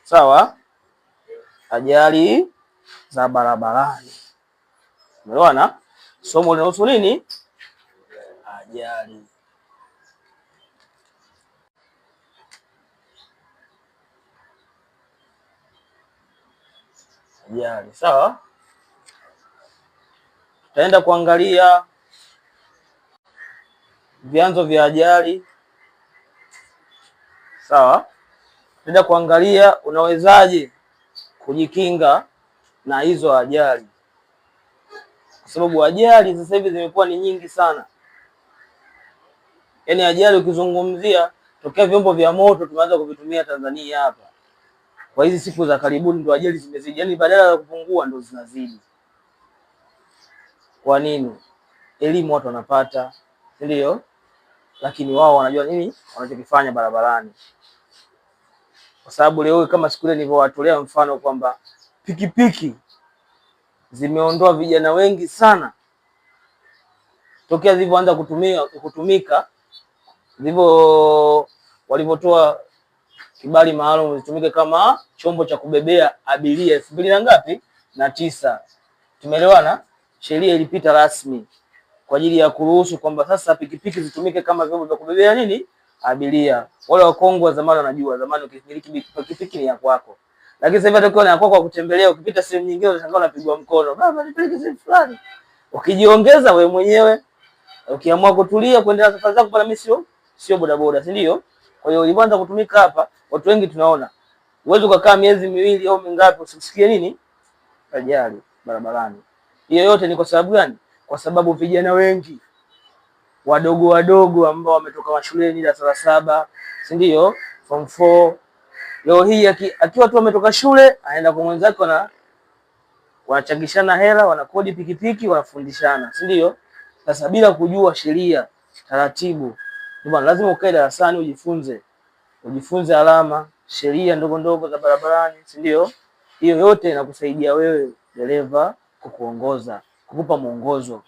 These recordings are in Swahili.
Sawa, ajali za barabarani. Umeona? Somo linahusu nini? Ajali. Ajali, sawa? Tutaenda kuangalia vyanzo vya ajali. Sawa? Tutaenda kuangalia unawezaje kujikinga na hizo ajali, kwa sababu ajali sasa hivi zimekuwa ni nyingi sana. Yaani ajali ukizungumzia tokea vyombo vya moto tumeanza kuvitumia Tanzania hapa, kwa hizi siku za karibuni ndio ajali zimezidi, yaani badala ya kupungua ndio zinazidi. Kwa nini? Elimu watu wanapata, ndio, lakini wao wanajua nini wanachokifanya barabarani. Kwa sababu leo kama siku ile nilivyowatolea mfano kwamba pikipiki zimeondoa vijana wengi sana tokea zilivyoanza kutumika walivyotoa kibali maalum zitumike kama chombo cha kubebea abiria 2000 na ngapi na 9. Tumeelewana? Sheria ilipita rasmi kwa ajili ya kuruhusu kwamba sasa pikipiki zitumike kama vyombo vya kubebea nini abiria. Wale wakongwe wa zamani wanajua, zamani ukimiliki pikipiki ni ya kwako. Lakini sasa hivi hata ukiwa na kwako kutembelea, ukipita sehemu nyingine unashangaa unapigwa mkono. Baba nipeleke sehemu fulani. Ukijiongeza wewe mwenyewe, ukiamua kutulia kuendelea safari zako pale, mimi sio bodaboda, si ndio? Kwa hiyo ilianza kutumika hapa, watu wengi tunaona. Uwezo ukakaa miezi miwili au mingapi usisikie nini? Ajali barabarani. Hiyo yote ni kwa sababu gani? Kwa sababu vijana wengi wadogo ambao wametoka mashuleni darasa la 7, si ndio? Form 4. Leo hii akiwa tu ametoka shule aenda kwa mwenzake wanachangishana hela, wanakodi pikipiki, wanafundishana, si ndio? Sasa bila kujua sheria, taratibu. Ndio lazima ukae darasani ujifunze alama, sheria ndogo ndogo za barabarani, si ndio? Hiyo yote inakusaidia wewe dereva kukuongoza, kukupa mwongozo.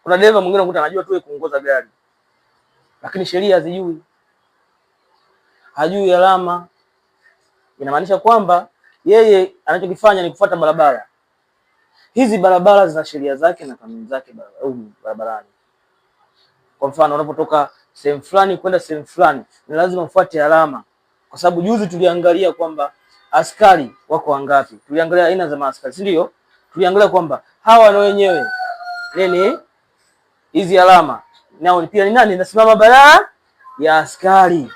Kuna dereva mwingine unakuta anajua tu kuongoza gari, lakini sheria hazijui. Hajui alama. Inamaanisha kwamba yeye anachokifanya ni kufuata barabara. Hizi barabara zina sheria zake na kanuni zake barabarani. Kwa mfano unapotoka sehemu fulani kwenda sehemu fulani, ni lazima ufuate alama. Kwa sababu juzi tuliangalia kwamba askari wako wangapi. Tuliangalia aina za maaskari, si ndio? Tuliangalia kwamba hawa na wenyewe nini? Hizi alama nao pia ni nani? Nasimama badala ya askari.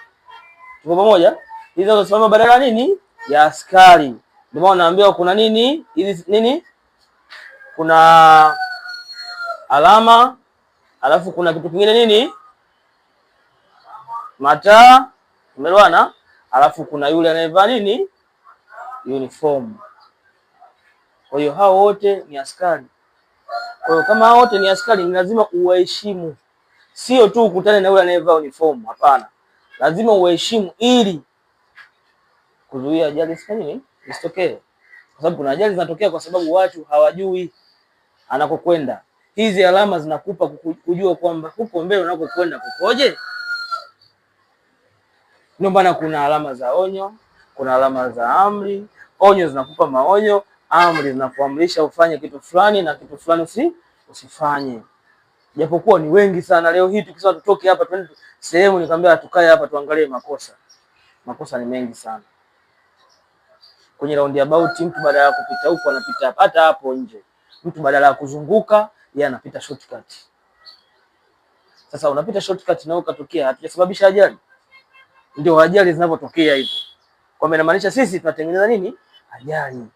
Tuko pamoja? Hizi zinasimama badala nini? Ya askari. Ndio maana naambiwa kuna nini? Hizi nini? Kuna alama, alafu kuna kitu kingine nini? Mataa, umeelewana? Alafu kuna yule anayevaa nini? Uniform. Kwa hiyo hao wote ni askari. Kwa hiyo kama hao wote ni askari, ni lazima uwaheshimu. Sio tu ukutane na yule anayevaa uniform, hapana. Lazima uwaheshimu ili kuzuia ajali isitokee. Kwa sababu kuna ajali zinatokea kwa sababu watu hawajui anakokwenda. Hizi alama zinakupa kujua kwamba huko mbele unakokwenda kukoje. Ndio maana kuna alama za onyo, kuna alama za amri. Onyo zinakupa maonyo, amri zinakuamrisha ufanye kitu fulani na kitu fulani usifanye. Japokuwa ni wengi sana leo hii tukisema tutoke hapa twende sehemu nikamwambia tukae hapa tuangalie makosa. Makosa ni mengi sana. Kwenye roundabout mtu badala ya kupita huko anapita hata hapo nje. Mtu badala ya kuzunguka yeye anapita shortcut. Sasa unapita shortcut na ukatokea hatujasababisha ajali. Ndio ajali zinapotokea hivyo. Kwa maana inamaanisha sisi tunatengeneza nini? Ajali.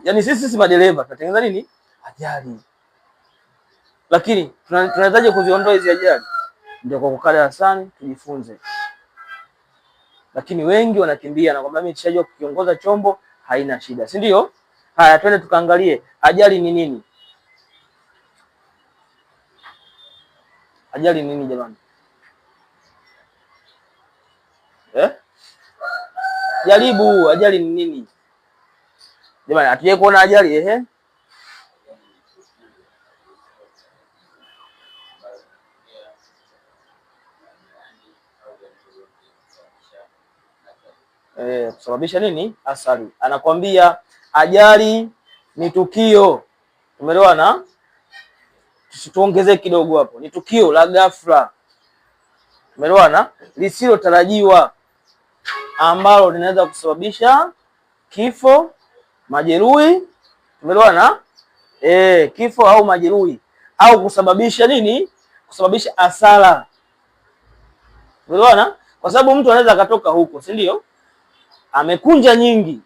Yaani sisi madereva tunatengeneza nini? Ajali. Lakini tunawezaje kuziondoa hizi ajali? Ndio kwa kukaa darasani tujifunze. Lakini wengi wanakimbia na kwamba mimi nishajua kukiongoza chombo haina shida, si ndio? Haya, twende tukaangalie ajali ni nini? Ajali ni nini jamani? Jaribu, ajali ni nini? Jamani, hatuje kuona ajali kusababisha nini? Athari. Anakwambia ajali ni tukio, umeelewana? Tuongezee kidogo hapo, ni tukio la ghafla, umeelewana, lisilotarajiwa ambalo linaweza kusababisha kifo, majeruhi, umeelewana? Kifo au majeruhi, au kusababisha nini? Kusababisha hasara, umeelewana? Kwa sababu mtu anaweza akatoka huko, si ndio, amekunja nyingi,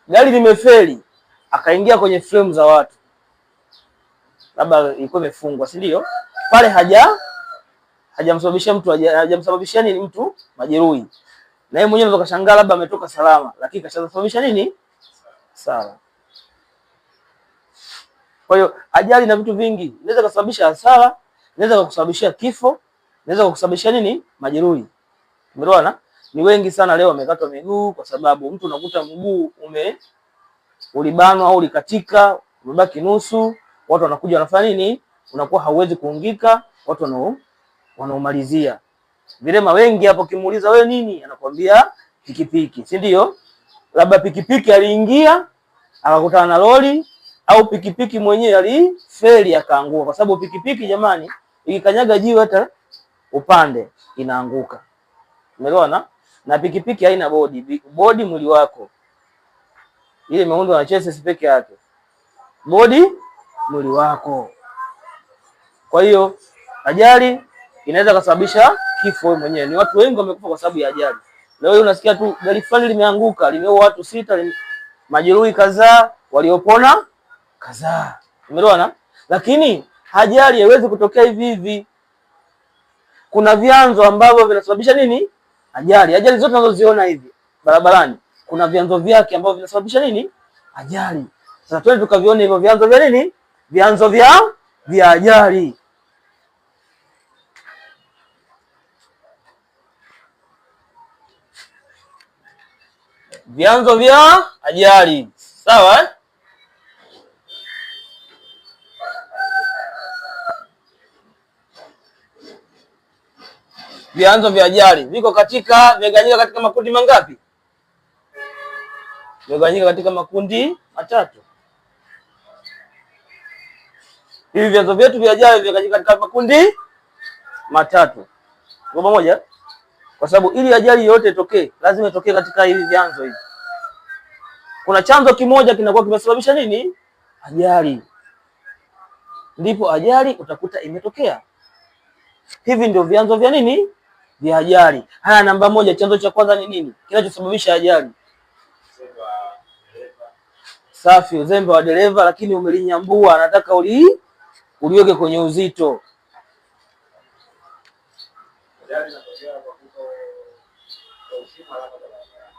gari limefeli, akaingia kwenye frame za watu, labda ilikuwa imefungwa, si ndio, pale hajamsababishia mtu, hajamsababishia nini mtu majeruhi, na yeye mwenyewe anaweza kashangaa labda ametoka salama, lakini kashasababisha nini? Hasara. Kwa hiyo ajali na vitu vingi inaweza kusababisha hasara, inaweza kusababishia kifo, inaweza kusababishia nini? Majeruhi. Umeelewana? Ni wengi sana leo wamekatwa miguu kwa sababu mtu unakuta mguu ulibanwa au ulikatika, umebaki nusu, watu wanakuja wanafanya nini? Unakuwa hauwezi kuungika, watu wanaomalizia. Vilema wengi hapo kimuuliza wewe nini? Anakuambia pikipiki, si ndio? Labda pikipiki aliingia akakutana na lori, au pikipiki mwenyewe alifeli akaanguka, kwa sababu pikipiki jamani, ikikanyaga jiwe hata upande inaanguka. Umeelewana? Na pikipiki haina bodi. Bodi mwili wako. Ile imeundwa na chassis peke yake. Bodi mwili wako. Kwa hiyo ajali inaweza kusababisha kifo wewe mwenyewe. Ni watu wengi wamekufa kwa sababu ya ajali. Leo unasikia tu gari fulani limeanguka, limeua watu 6, majeruhi kadhaa, waliopona kadhaa. Umeelewana? Lakini ajali haiwezi kutokea hivi hivi. Kuna vyanzo ambavyo vinasababisha nini? Ajali. Ajali zote tunazoziona hivi barabarani, kuna vyanzo vyake ambavyo vinasababisha nini? Ajali. Sasa twende tukavione hivyo vyanzo vya nini? Vyanzo vya ajali. Vyanzo vya ajali. Sawa eh? Vyanzo vya ajali vimegawanyika katika makundi mangapi? Vimegawanyika katika makundi matatu. Hivi vyanzo vyetu vya ajali vimegawanyika katika makundi matatu. Kwa pamoja? Kwa sababu ili ajali yote itokee, lazima itokee katika hivi vyanzo hivi. Kuna chanzo kimoja kinakuwa kimesababisha nini? Ajali. Ndipo ajali utakuta imetokea. Hivi ndio vyanzo vya nini? Vya ajali. Haya, namba moja, chanzo cha kwanza ni nini kinachosababisha ajali? Safi, uzembe wa dereva, lakini umelinyambua, anataka uliweke kwenye uzito.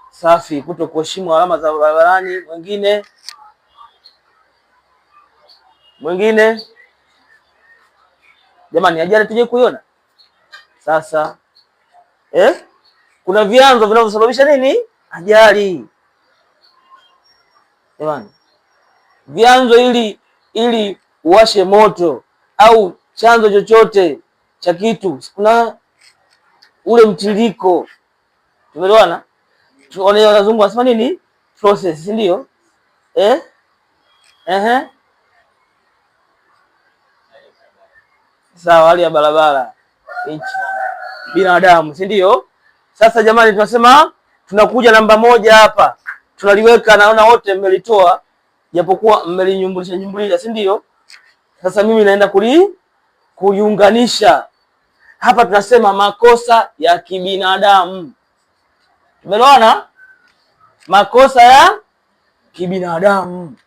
Safi, kutokuheshimu alama za barabarani. Mwingine jamani, ajali tuje kuiona sasa. Kuna vyanzo vinavyosababisha nini? Ajali. Jamani, vyanzo ili uwashe moto au chanzo chochote cha kitu, kuna ule mtiririko. Tumeelewana? Tuone wazungu wanasema nini? Process, si ndio? Sawa, hali ya barabara, binadamu, si ndio? Sasa jamani, tunasema tunakuja namba moja hapa, tunaliweka, naona wote mmelitoa japokuwa mmelinyumbulisha, si ndio? Sasa mimi naenda kuliunganisha hapa. Tunasema makosa ya kibinadamu. Tumeelewana? Makosa ya kibinadamu.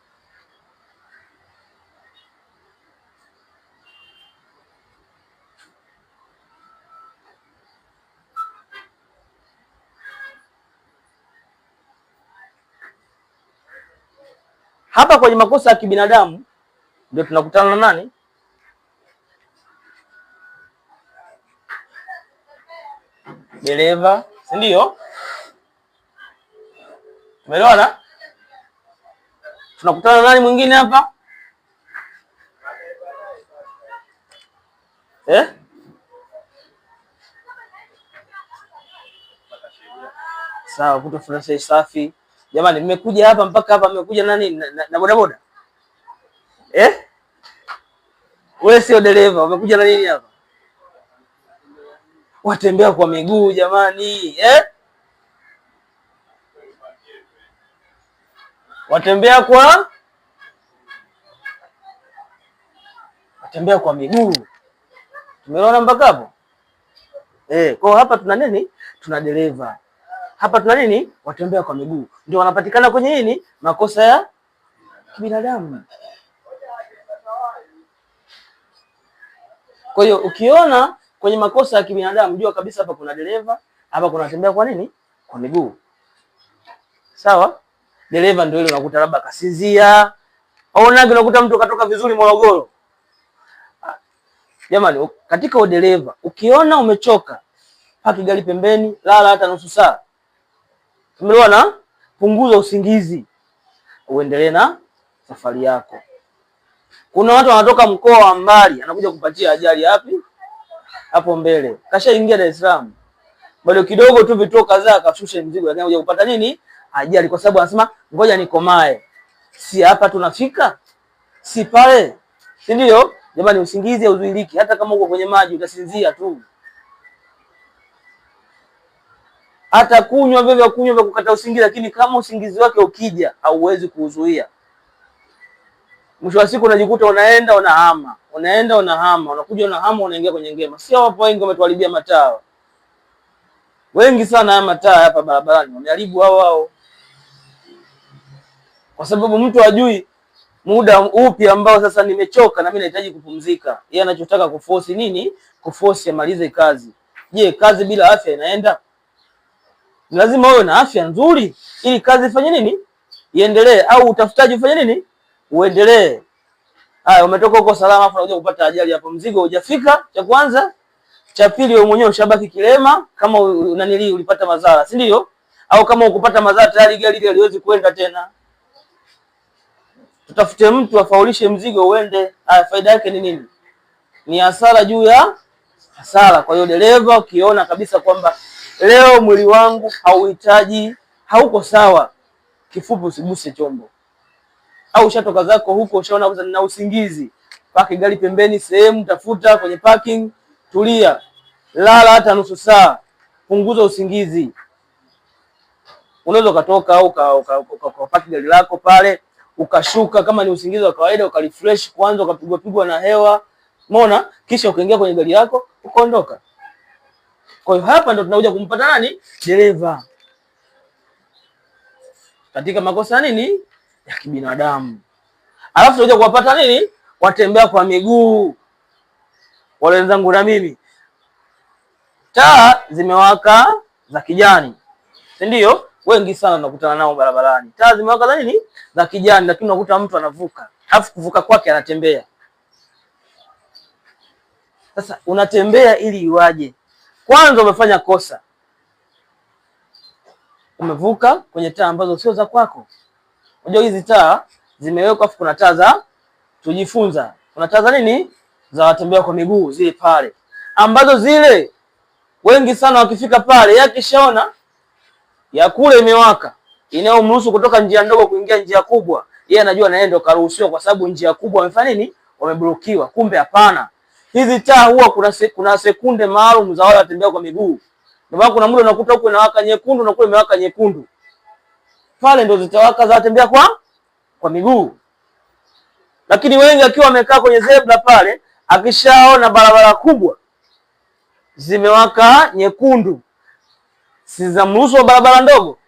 Hapa kwenye makosa ya kibinadamu ndio tunakutana na nani? Dereva, si ndio? Tumeelewana? Tunakutana na nani mwingine hapa? Sawa, kutofundisha safi. Jamani, nimekuja hapa mpaka hapa nimekuja nani na bodaboda? Wewe sio dereva, umekuja na nini hapa? Watembea kwa miguu jamani, watembea kwa miguu. Tumeona mpaka hapo? Kwa hapa tuna nini? Tuna dereva. Hapa tuna nini? Watembea kwa miguu. Ndio wanapatikana kwenye nini? Makosa ya kibinadamu. Kwa hiyo ukiona kwenye makosa ya kibinadamu, jua kabisa hapa kuna dereva, hapa kuna watembea kwa nini? Kwa miguu. Sawa? Dereva ndio ile unakuta labda kasinzia. Au nagi unakuta mtu katoka vizuri Morogoro. Jamani, katika udereva ukiona umechoka, paki gari pembeni, lala hata nusu saa. Umeelewana? Punguza usingizi, uendelee na safari yako. Kuna watu wanatoka mkoa wa mbali, anakuja kupatia ajali yapi? Hapo mbele. Kashaingia Dar es Salaam. Bado kidogo tu vituo kadhaa akashusha mzigo, lakini anakuja kupata nini? Ajali, kwa sababu anasema ngoja nikomae. Si hapa tunafika? Si pale? Si ndio? Jamani, usingizi hauzuiliki. Hata kama uko kwenye maji utasinzia tu. Hata kunywa vya kukata usingizi, lakini kama usingizi wake ukija hauwezi kuuzuia. Mwisho wa siku unajikuta unaenda unahama, unakuja unahama, unaingia kwenye ngema. Sio wapo wengi wametuharibia mataa. Wengi sana haya mataa hapa barabarani wameharibu hao. Kwa sababu mtu hajui muda upi ambao sasa nimechoka na mimi nahitaji kupumzika. Yeye anachotaka kuforce nini? Kuforce amalize kazi. Je, kazi bila afya inaenda? Lazima uwe na afya nzuri ili kazi ifanye nini? Iendelee, au utafutaji ufanye nini? Uendelee. Haya, umetoka huko salama afu unakuja kupata ajali hapo, mzigo hujafika, cha kwanza. Cha pili, wewe mwenyewe ushabaki kilema kama ulipata madhara, si ndio? Au kama ukupata madhara tayari gari ile haliwezi kwenda tena. Tutafute mtu afaulishe mzigo uende. Haya, faida yake ni nini? Ni hasara juu ya hasara. Kwa hiyo dereva, ukiona kabisa kwamba leo mwili wangu hauhitaji, hauko sawa, kifupi usiguse chombo. Au ushatoka zako huko, ushaona kwanza nina usingizi, paki gari pembeni sehemu, tafuta kwenye parking, tulia, lala hata nusu saa, punguza usingizi. Unaweza ukatoka au ukapaki gari lako pale, ukashuka kama ni usingizi wa kawaida, ukarefresh kwanza, ukapigwa na hewa, umeona, kisha ukaingia kwenye gari yako ukaondoka. Kwa hiyo hapa ndo tunakuja kumpata nani? Dereva. Katika makosa nini? Ya kibinadamu. Alafu tunakuja kuwapata nini? Watembea kwa miguu. Wale wenzangu na mimi. Taa zimewaka za kijani. Si ndio? Wengi sana tunakutana nao barabarani. Taa zimewaka za nini? Za kijani, lakini unakuta mtu anavuka. Alafu kuvuka kwake anatembea. Sasa unatembea ili iwaje? Kwanza umefanya kosa. Umevuka kwenye taa ambazo sio za kwako. Unajua hizi taa zimewekwa, afu kuna taa za tujifunza. Kuna taa za nini? Za watembea kwa miguu zile pale. Ambazo zile wengi sana wakifika pale, yakishaona ya kule imewaka, inayomruhusu kutoka njia ndogo kuingia njia kubwa, yeye anajua na yeye ndo karuhusiwa kwa sababu njia kubwa wamefanya nini? Wameblokiwa. Kumbe hapana. Hizi taa huwa kuna sekunde maalum za wale watembea kwa miguu. Ndio maana kuna muda unakuta huko inawaka nyekundu na kule imewaka nyekundu. Pale ndo zitawaka za watembea kwa miguu. Lakini wengi akiwa wamekaa kwenye zebra pale, akishaona barabara kubwa zimewaka nyekundu, si za mruhusu wa barabara ndogo,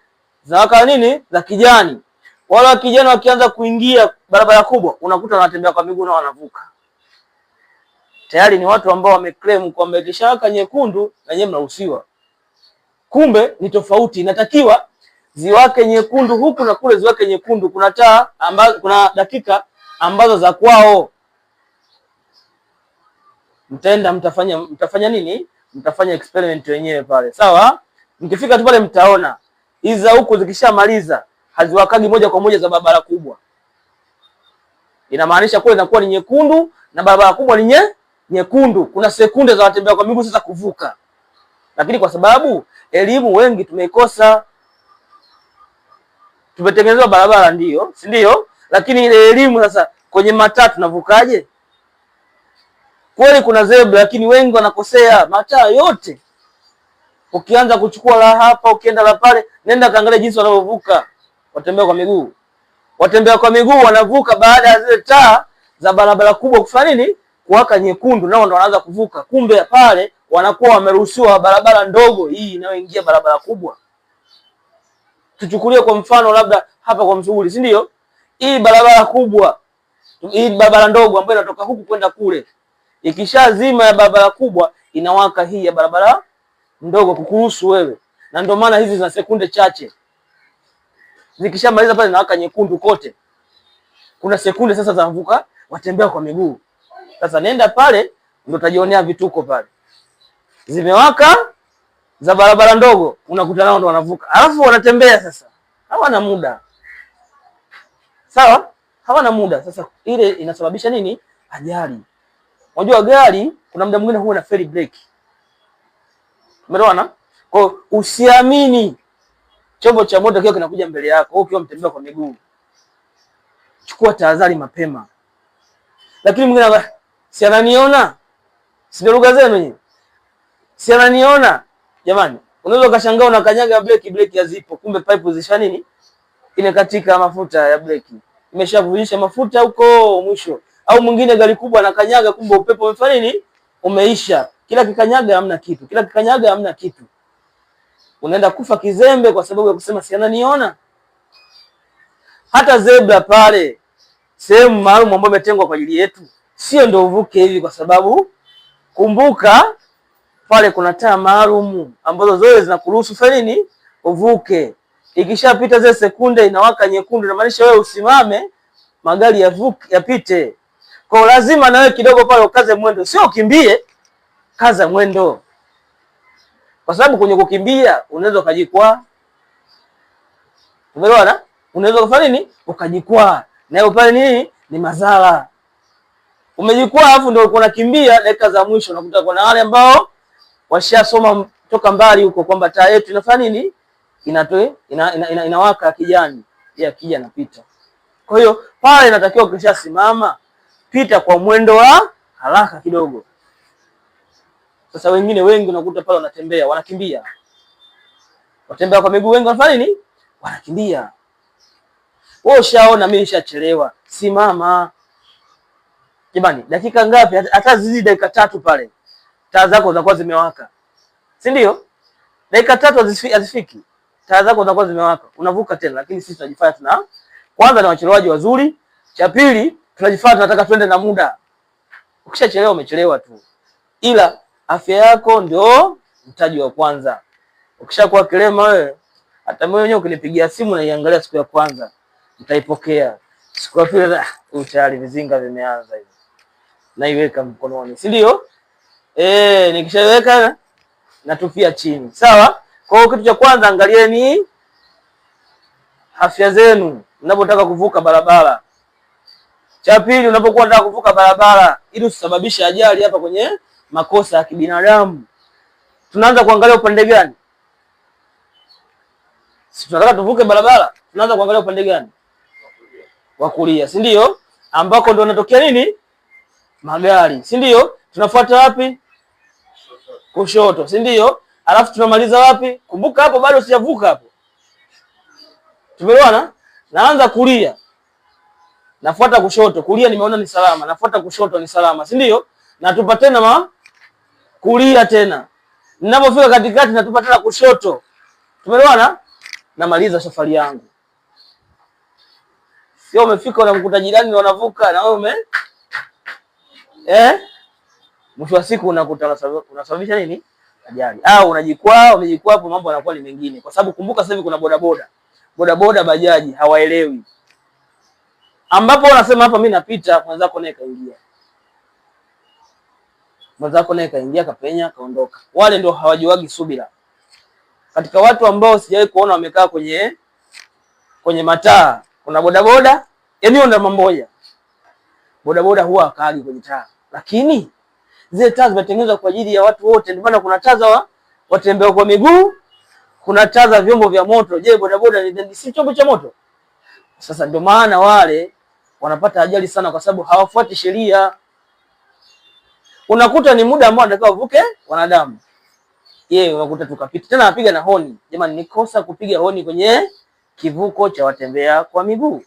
zawaka nini? Za kijani. Wale wa kijani wakianza kuingia barabara kubwa, unakuta wanatembea kwa miguu na wanavuka. Tayari ni watu ambao wameclaim kwamba ikishawaka nyekundu na nyinyi mnaruhusiwa. Kumbe ni tofauti, inatakiwa ziwake nyekundu huku na kule ziwake nyekundu. Kuna taa ambazo, kuna dakika ambazo za kwao. Mtaenda mtafanya nini? Mtafanya experiment wenyewe pale. Sawa? Mkifika tu pale mtaona hizi za huku zikishamaliza haziwakagi moja kwa moja za barabara kubwa. Inamaanisha kule inakuwa ni nyekundu na barabara kubwa ni nyekundu. Kuna sekunde za watembea kwa miguu sasa kuvuka. Lakini kwa sababu elimu wengi tumeikosa, tumetengenezwa barabara ndio, si ndio? Lakini ile elimu sasa kwenye mataa tunavukaje? Kweli kuna zebra, lakini wengi wanakosea mataa yote. Ukianza kuchukua la hapa, ukienda la pale, nenda kaangalia jinsi wanavyovuka watembea kwa miguu. Watembea kwa miguu wanavuka baada ya zile taa za barabara kubwa kufanya nini? Kuwaka nyekundu, nao ndo wanaanza kuvuka. Kumbe pale wanakuwa wameruhusiwa barabara ndogo hii inayoingia barabara kubwa. Tuchukulie kwa mfano labda hapa kwa Msuguri, si ndio? Hii barabara kubwa, hii barabara ndogo ambayo inatoka huku kwenda kule. Ikishazima ya barabara kubwa inawaka hii ya barabara ndogo kukuruhusu wewe. Na ndio maana hizi zina sekunde chache. Zikishamaliza pale inawaka nyekundu kote. Kuna sekunde sasa za mvuka watembea kwa miguu. Sasa nenda pale ndio utajionea vituko pale. Zimewaka za barabara ndogo, unakuta nao ndo wanavuka. Alafu wanatembea sasa. Hawana muda. Sawa? Hawana muda. Sasa ile inasababisha nini? Ajali. Unajua gari kuna muda mwingine huwa na fail brake. Umeelewana? Kwa usiamini chombo cha moto kile kinakuja mbele yako ukiwa mtembea kwa miguu. Chukua tahadhari mapema. Lakini mwingine si ananiona? Si lugha zenu nyinyi. Si ananiona? Jamani, unaweza ukashangaa unakanyaga breki hazipo, kumbe pipe zisha nini? Imekatika mafuta ya breki. Imeshavulisha mafuta huko mwisho. Au mwingine gari kubwa anakanyaga kumbe upepo umefanya nini? Umeisha. Kila kikanyaga hamna kitu. Kila kikanyaga hamna kitu. Unaenda kufa kizembe kwa sababu ya kusema si ananiona. Hata zebra pale sehemu maalum ambayo imetengwa kwa ajili yetu, sio ndio uvuke hivi, kwa sababu kumbuka pale kuna taa maalum ambazo zote zinakuruhusu fanya nini? Uvuke. Ikishapita zile sekunde inawaka nyekundu, inamaanisha wewe usimame, magari yapite. Kwa lazima na wewe kidogo pale ukaze mwendo, sio ukimbie, kaza mwendo. Kwa sababu kwenye kukimbia unaweza ukajikwaa. Umeelewana? Unaweza kufanya nini? Ukajikwaa. Na pale nini? Ni madhara. Umejikwaa alafu ndio uko unakimbia dakika za mwisho, unakuta kuna wale ambao washasoma toka mbali huko kwamba taa yetu inafanya nini? Inawaka kijani. Yeye akija anapita. Kwa hiyo pale inatakiwa ukishasimama pita kwa mwendo wa haraka kidogo. Sasa wengine wengi unakuta pale wanatembea, wanakimbia. Watembea kwa miguu wengi wanafanya nini? Wanakimbia. Wewe ushaona mimi nishachelewa. Simama. Jamani, dakika ngapi? Hata zidi dakika 3 pale. Taa zako zinakuwa zimewaka. Si ndio? Dakika 3 hazifiki. Taa zako zinakuwa zimewaka. Unavuka tena, lakini sisi tunajifanya kwanza ni wachelewaji wazuri. Cha pili, tunajifanya tunataka twende na muda. Ukishachelewa umechelewa tu. Ila afya yako ndio mtaji wa kwanza. Ukishakuwa kilema wewe, hata mimi mwenyewe ukinipigia simu na iangalia siku ya kwanza, nitaipokea. Siku ya pili tayari vizinga vimeanza hivi. Naiweka mkononi, si ndio? Nikishaweka natupia chini. Sawa? Kwa hiyo kitu cha kwanza angalieni afya zenu unapotaka kuvuka barabara. Cha pili, unapokuwa unataka kuvuka barabara ili usisababishe ajali hapa kwenye makosa ya kibinadamu, tunaanza kuangalia upande gani? Si tunataka tuvuke barabara, tunaanza kuangalia upande gani? Wa kulia, si ndio? Ambako ndio unatokea nini? Magari, si ndio? Tunafuata wapi? Kushoto, si ndio? Alafu tunamaliza wapi? Kumbuka hapo bado sijavuka hapo. Tumeelewana? Naanza kulia. Nafuata kushoto, kulia nimeona ni salama, nafuata kushoto ni salama, si ndio? Natupa tena kulia tena. Ninapofika katikati natupa tena kushoto. Tumeelewana? Namaliza safari yangu. Sio umefika unamkuta jirani na unavuka na wewe mwisho wa siku unakuta unasababisha nini? Ajali. Au umejikwaa hapo, mambo yanakuwa ni mengine. Kwa sababu kumbuka sasa hivi kuna bodaboda, bajaji hawaelewi. Ambapo unasema hapa mimi napita, mwenzako naye kaingia. Mwenzako naye kaingia, kapenya, kaondoka. Wale ndio hawajiwagi subira. Katika watu ambao sijawahi kuona wamekaa kwenye mataa, kuna bodaboda, yaani ndio namba moja. Bodaboda huwa akaagi kwenye taa. Lakini zile taa zimetengenezwa kwa ajili ya watu wote. Ndio maana kuna taa za watembea kwa miguu, kuna taa za vyombo vya moto. Je, bodaboda ni si chombo cha moto? Sasa ndio maana wale wanapata ajali sana, kwa sababu hawafuati sheria. Unakuta ni muda ambao anataka uvuke wanadamu, yeye unakuta tukapita tena, anapiga na honi. Jamani, ni kosa kupiga honi kwenye kivuko cha watembea kwa miguu.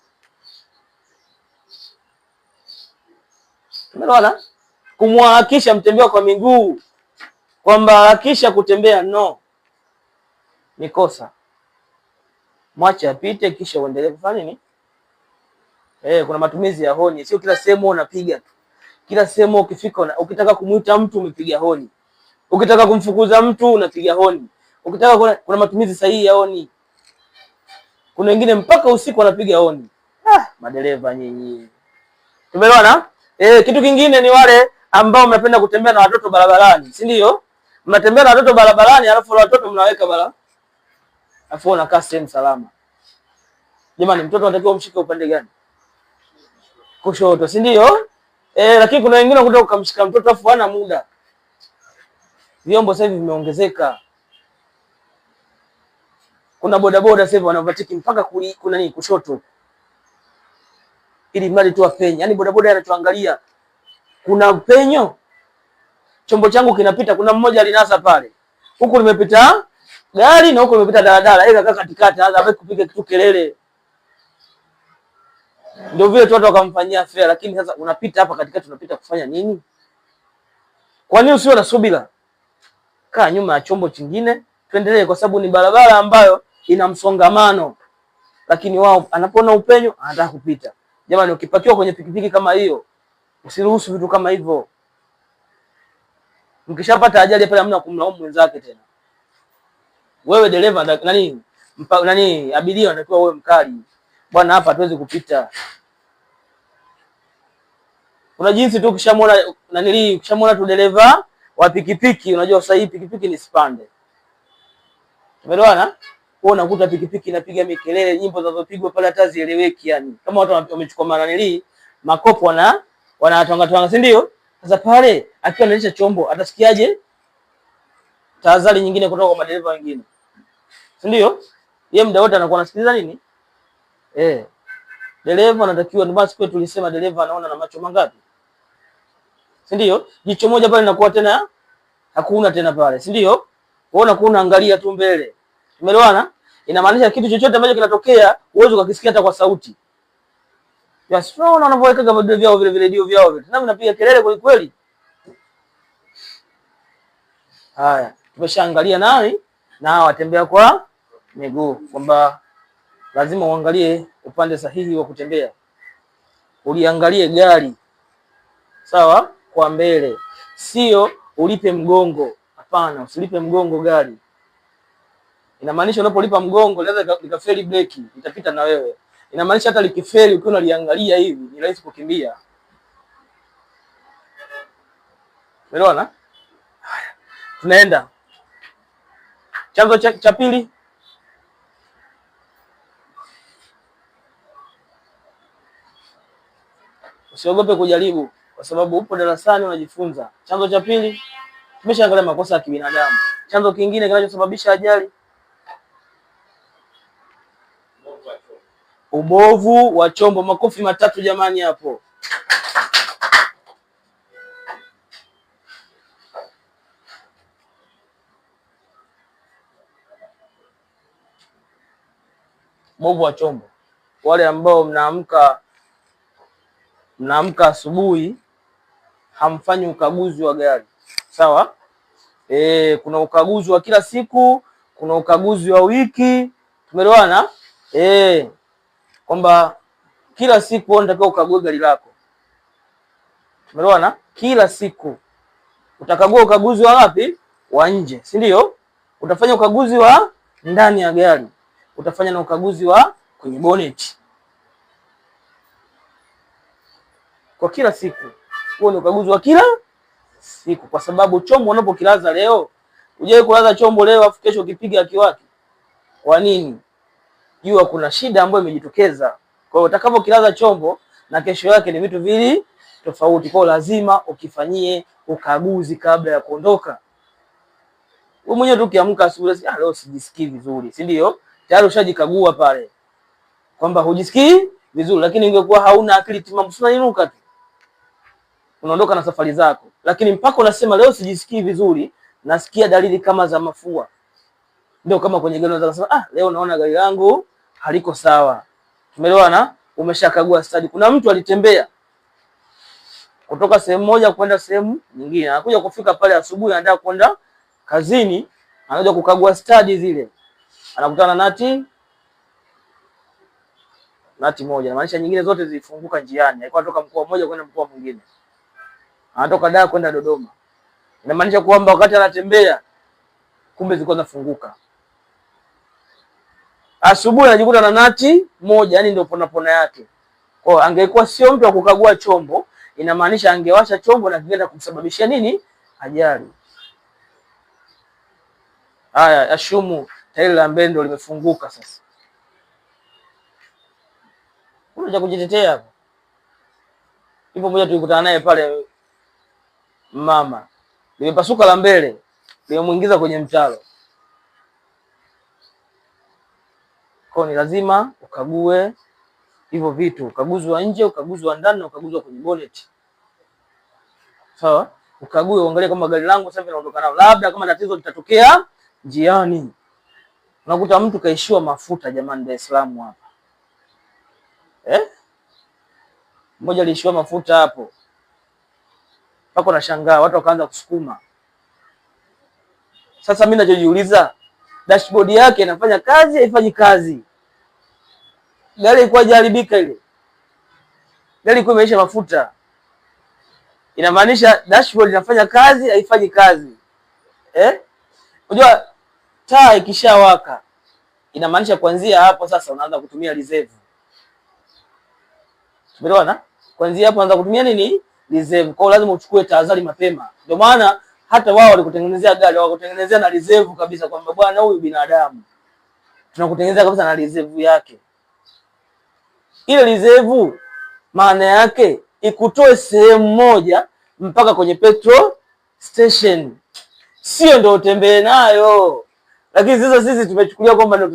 Umeona? Kumwahakisha mtembea kwa miguu kwamba hakisha kutembea, no, ni kosa. Mwache apite kisha uendelee kufanya nini? Kuna matumizi ya honi, sio kila sehemu unapiga tu. Kila sehemu ukifika, ukitaka kumuita mtu umepiga honi, ukitaka kumfukuza mtu unapiga honi, ukitaka kuna matumizi sahihi ya honi. Kuna wengine mpaka usiku wanapiga honi. Madereva nyinyi, tumeelewana? Kitu kingine ni wale ambao mnapenda kutembea na watoto barabarani, si ndio? Mnatembea na watoto barabarani, alafu watoto mnaweka alafu unakaa sehemu salama. Jamani, mtoto anatakiwa umshike upande gani? Kushoto, si ndio? Lakini kuna wengine unakuta ukamshika mtoto afu hana muda. Vyombo sasa hivi vimeongezeka. Kuna bodaboda sasa hivi wanavatiki mpaka kuna nini kushoto, ili mradi tu apenye. Yaani bodaboda anatuangalia kuna penyo, chombo changu kinapita, kuna mmoja alinasa pale, huku limepita gari na huku limepita daladala, yeye kaka katikati, hata kupiga kitu kelele. Ndio vile tu watu wakamfanyia fair. Lakini sasa unapita hapa katikati, unapita kufanya nini? Kwa nini usiwe na subira? Kaa nyuma ya chombo kingine, tuendelee, kwa sababu ni barabara ambayo ina msongamano. Lakini wao anapoona upenyo anataka kupita. Jamani, ukipakiwa kwenye pikipiki kama hiyo, usiruhusu vitu kama hivyo. Mkishapata ajali pale, hamna kumlaumu mwenzake tena. Wewe dereva nani abiria, unatakiwa wewe mkali. Bwana, hapa hatuwezi kupita. Kuna jinsi tu ukishamuona tu dereva wa pikipiki, unajua sasa hii pikipiki ni spande. Umeelewana? Wewe unakuta pikipiki inapiga mikelele, nyimbo zinazopigwa pale hata zieleweki yani. Kama watu wamechukua makopo wanatanga, si ndio? Sasa pale akiwa anaendesha chombo atasikiaje tahadhari nyingine kutoka kwa madereva wengine? Si ndio? Yeye muda wote anakuwa anasikiliza nini? Dereva anatakiwa, ndio basi kwetu tulisema dereva anaona na macho mangapi? Si ndio? Jicho moja pale linakuwa tena hakuna tena pale, si ndio? Wewe unakuwa unaangalia tu mbele. Umeelewana? Inamaanisha kitu chochote ambacho kinatokea uwezo ukakisikia hata kwa sauti. Yes, no, wanavyoweka kama video vyao vile video vyao vile. Tena mnapiga kelele kweli kweli. Haya, tumeshaangalia na watembea kwa miguu kwamba lazima uangalie upande sahihi wa kutembea. Uliangalie gari. Sawa? Kwa mbele. Sio ulipe mgongo. Hapana, usilipe mgongo gari. Inamaanisha unapolipa mgongo lazima likafeli breki, itapita na wewe. Inamaanisha hata likifeli ukiwa unaliangalia hivi ni rahisi kukimbia. Umeelewana? Haya. Tunaenda. Chanzo cha pili. Usiogope kujaribu, kwa sababu upo darasani unajifunza. Chanzo cha pili, tumeshaangalia makosa ya kibinadamu. Chanzo kingine kinachosababisha ajali, ubovu wa chombo. Makofi matatu jamani hapo. Ubovu wa chombo. Wale ambao mnaamka asubuhi hamfanyi ukaguzi wa gari. Sawa? Kuna ukaguzi wa kila siku, kuna ukaguzi wa wiki. Tumeelewana? Kwamba kila siku unatakiwa ukague gari lako. Tumeelewana? Kila siku utakagua ukaguzi wa wapi? Wa nje, si ndio? Utafanya ukaguzi wa ndani ya gari, utafanya na ukaguzi wa kwenye bonnet. Kwa kila siku. Huo ni ukaguzi wa kila siku, kwa sababu chombo unapokilaza leo, uje kulaza chombo leo afu kesho ukipiga akiwaki. Kwa nini? Jua kuna shida ambayo imejitokeza. Kwa hiyo utakapokilaza chombo na kesho yake ni vitu vili tofauti. Kwa hiyo lazima ukifanyie ukaguzi kabla ya kuondoka. Wewe mwenyewe tu ukiamka asubuhi, leo sijisikii vizuri, si ndio? Tayari ushajikagua pale. kwamba hujisikii vizuri, lakini ingekuwa hauna akili timamu, unainuka tu unaondoka na safari zako. Lakini mpaka unasema leo sijisikii vizuri, nasikia dalili kama za mafua, ndio kama kwenye gari unaweza kusema leo naona gari langu haliko sawa. Tumeelewana? Umeshakagua study. Kuna mtu alitembea kutoka sehemu moja kwenda sehemu nyingine, anakuja kufika pale asubuhi, anataka kwenda kazini, anakuja kukagua study zile, anakutana nati moja, na maanisha nyingine zote zilifunguka njiani. Alikuwa anatoka mkoa mmoja kwenda mkoa mwingine, anatoka Dar kwenda Dodoma. Inamaanisha kwamba wakati anatembea kumbe zilikuwa zinafunguka. Asubuhi anajikuta na nati moja, yani ndio pona yake. Kwa angekuwa sio mtu wa kukagua chombo, inamaanisha angewasha chombo na kingeenda kumsababishia nini? Ajali. Haya, ashumu tairi la mbele ndio limefunguka sasa. Unaja kujitetea hapo. Ipo mmoja tulikutana naye pale, mama limepasuka la mbele, limemuingiza kwenye mtaro. Kwa ni lazima ukague hivyo vitu, ukaguzi wa nje, ukaguzi wa ndani na ukaguzi wa kwenye bonnet. Sawa? Ukague uangalie kama gari langu sasa linaondoka nao. Labda kama tatizo litatokea njiani. Unakuta mtu kaishiwa mafuta jamani, Dar es Salaam hapa. Mmoja aliishiwa mafuta hapo. Pako na shangaa watu wakaanza kusukuma. Sasa mimi ninachojiuliza, dashboard yake inafanya kazi haifanyi kazi? Gari ilikuwa haijaribika ile. Gari ilikuwa imeisha mafuta. Inamaanisha dashboard inafanya kazi haifanyi kazi. Unajua taa ikishawaka inamaanisha kuanzia hapo sasa unaanza kutumia reserve. Tumeelewana? Kuanzia hapo unaanza kutumia nini? Reserve. Kwa hiyo lazima uchukue tahadhari mapema. Ndio maana hata wao walikutengenezea gari, wakakutengenezea na reserve kabisa, kwamba bwana huyu binadamu tunakutengenezea kabisa na reserve yake. Ile reserve maana yake ikutoe sehemu moja mpaka kwenye petrol station. Sio ndio utembee nayo. Lakini sasa sisi tumechukulia kwamba ndio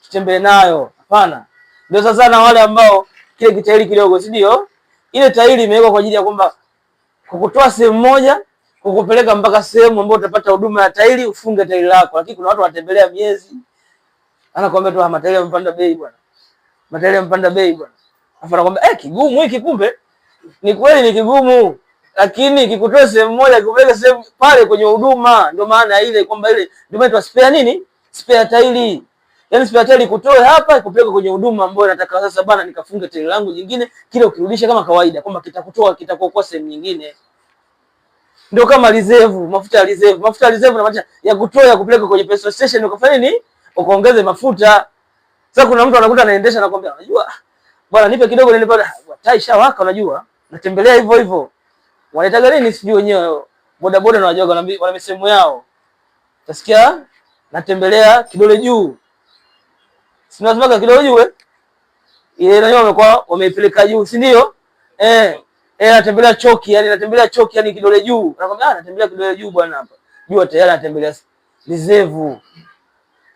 tutembee nayo. Hapana. Ndio sasa na wale ambao kile kitairi kidogo, si ndio? Ile tairi imewekwa kwa ajili ya kwamba kukutoa sehemu moja kukupeleka mpaka sehemu ambayo utapata huduma ya tairi, ufunge tairi lako. Lakini kuna watu wanatembelea miezi, anakuambia tu matairi yamepanda bei bwana. Matairi yamepanda bei bwana. Afa anakuambia kigumu hiki, kumbe ni kweli ni kigumu. Lakini kikutoa sehemu moja kikupeleka sehemu pale kwenye huduma, ndio maana ile kwamba ile ndio maana spare nini? Spare tairi. Yaani spare tairi kutoe hapa ikupeleka kwenye huduma ambayo nataka sasa bana nikafunge tairi langu jingine, kile ukirudisha kama kawaida kwamba kitakutoa kitakuokoa sehemu nyingine. Ndio kama reserve, mafuta ya reserve. Mafuta ya reserve na maana ya kutoa ya kupeleka kwenye petrol station ukafanya nini? Ukaongeze mafuta. Sasa kuna mtu anakuta anaendesha na kwambia, unajua bwana nipe kidogo nile pale. Taa ishawaka unajua. Natembelea hivyo hivyo. Wanaitaga nini sijui wenyewe. Boda boda na wajua wana misemo yao. Utasikia natembelea kidole juu. Sinasemaga kidole juu ile na yao wamekuwa wameipeleka juu, si ndio? Natembelea choki, yani natembelea choki, yani kidole juu. Anakuambia natembelea kidole juu bwana hapa. Jua tayari anatembelea reserve.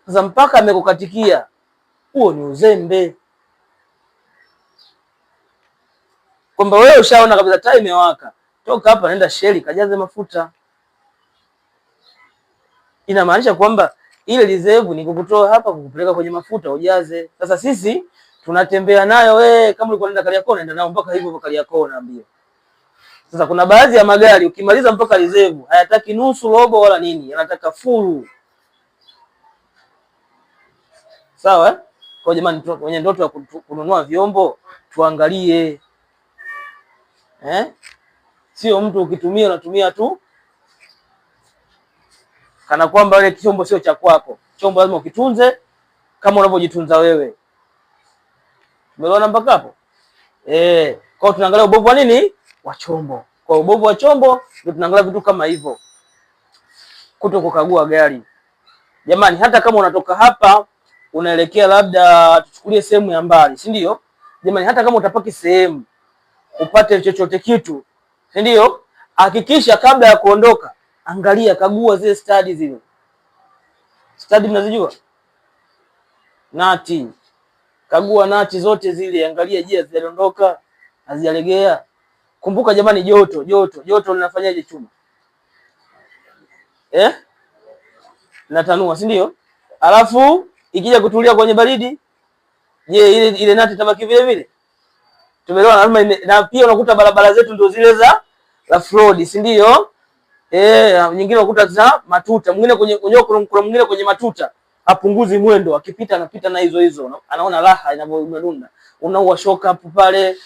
Sasa mpaka amekukatikia. Huo ni uzembe. Kwamba wewe ushaona kabisa taa imewaka. Toka hapa naenda Shell kajaze mafuta. Inamaanisha kwamba ile reserve ni kukutoa hapa kukupeleka kwenye mafuta ujaze. Sasa sisi tunatembea nayo kama ulikuwa unaenda Kariakoo unaenda nao mpaka hivyo Kariakoo naambia. Sasa kuna baadhi ya magari ukimaliza mpaka reserve hayataki nusu robo wala nini, yanataka full. Sawa? Kwa jamani wenye ndoto ya kununua vyombo tuangalie. Sio mtu ukitumia unatumia tu kana kwamba ile chombo sio cha kwako. Chombo lazima ukitunze kama unavyojitunza wewe. Umeona mpaka hapo? Kwa tunaangalia ubovu wa nini? Wa chombo. Kwa ubovu wa chombo ndio tunaangalia vitu kama hivyo. Kuto kukagua gari. Jamani hata kama unatoka hapa unaelekea labda tuchukulie sehemu ya mbali, si ndio? Jamani hata kama utapaki sehemu upate chochote kitu, si ndio? Hakikisha kabla ya kuondoka angalia, kagua zile study zile. Study mnazijua? Nati. Kagua nati zote zile, angalia je, hazijadondoka, hazijalegea. Kumbuka jamani, joto linafanyaje chuma? Linatanua, si ndio? Alafu ikija kutulia kwenye baridi, je, ile nati itabaki vile vile? Tumeelewana? Na pia unakuta barabara zetu ndio zile za road, si ndio? Nyingine unakuta za matuta, mwingine kuna mwingine kwenye matuta apunguzi mwendo, akipita anapita na hizo, anaona raha inavyodunda. Unaua shoka hapo pale,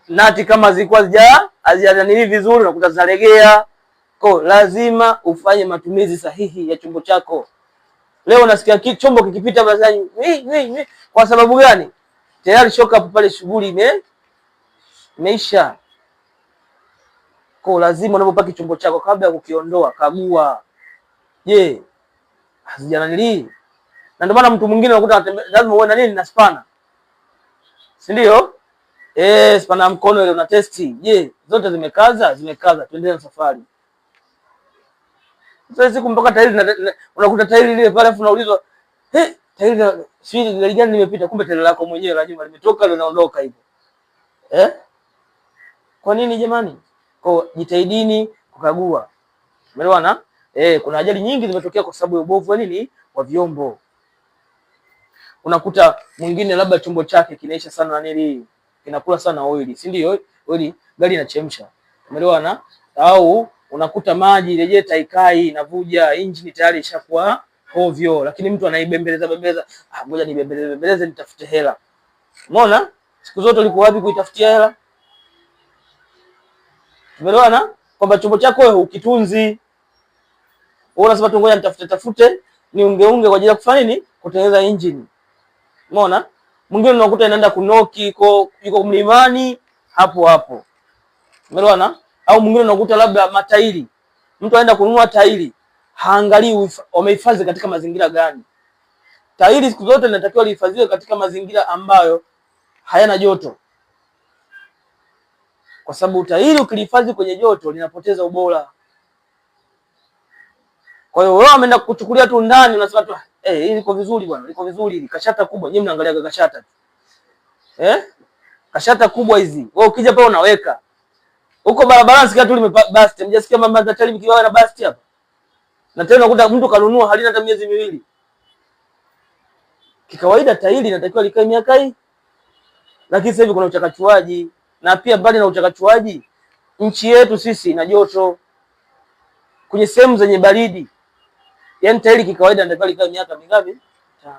nati kama zilikuwa hazijanili vizuri unakuta zinalegea. Kwa lazima ufanye matumizi sahihi ya chombo chako. Leo unasikia chombo kikipita basi, kwa sababu gani? Tayari shoka hapo pale, shughuli imeisha. Kwa lazima unapopaki chombo chako, kabla ya kukiondoa, kagua, je, hazijananili? Na ndio maana mtu mwingine unakuta lazima uwe na nini, na spana, si ndio? Spana mkono ile una testi, je, zote zimekaza? Tuendelee na safari. Sasa siku mpaka tairi unakuta tairi lile pale, afu unaulizwa tairi si gari gani limepita, kumbe tairi lako mwenyewe la nyuma limetoka linaondoka hivyo. Kwa nini jamani? Kwa jitahidini kukagua. Umeelewana? Kuna ajali nyingi zimetokea kwa sababu ya ubovu wa nini? Wa vyombo. Unakuta mwingine labda chombo chake kinaisha sana na nini, kinakula sana oili, si ndio? Oili gari inachemsha. Umeelewana? Au unakuta maji rejeta ikai inavuja, engine tayari ishakuwa ovyo, lakini mtu anaibembeleza, ngoja nibembeleze nitafute hela. Umeona? Siku zote ulikuwa wapi kuitafutia hela? Umeelewana? Kwamba chombo chako wewe ukitunzi. Wewe unasema tu ngoja nitafute ni ungeunge kwa ajili ya kufanya nini? Kutengeneza engine. Umeona? Mwingine unakuta inaenda kunoki yuko mlimani hapo. Umeelewana? Au mwingine unakuta labda matairi. Mtu aenda kununua tairi, haangalii wamehifadhi katika mazingira gani. Tairi siku zote linatakiwa lihifadhiwe katika mazingira ambayo hayana joto. Kwa sababu tairi ukilihifadhi kwenye joto linapoteza ubora. Kwa hiyo wewe umeenda kuchukulia tu ndani, unasema tu hili liko vizuri bwana, liko vizuri hili, kashata kubwa. Nyinyi mnaangalia kashata tu. Kashata kubwa hizi. Wewe ukija pale unaweka. Huko barabarani sikia tu limebust. Mjasikia mama za tairi kiwa na bust hapa. Na tena unakuta mtu kanunua halina hata miezi miwili. Kikawaida tairi linatakiwa likae miaka hii. Lakini sasa hivi kuna uchakachuaji, na pia mbali na uchakachuaji, nchi yetu sisi ina joto. Kwenye sehemu zenye baridi, yaani tairi kikawaida linatakiwa likae miaka mingapi? 5.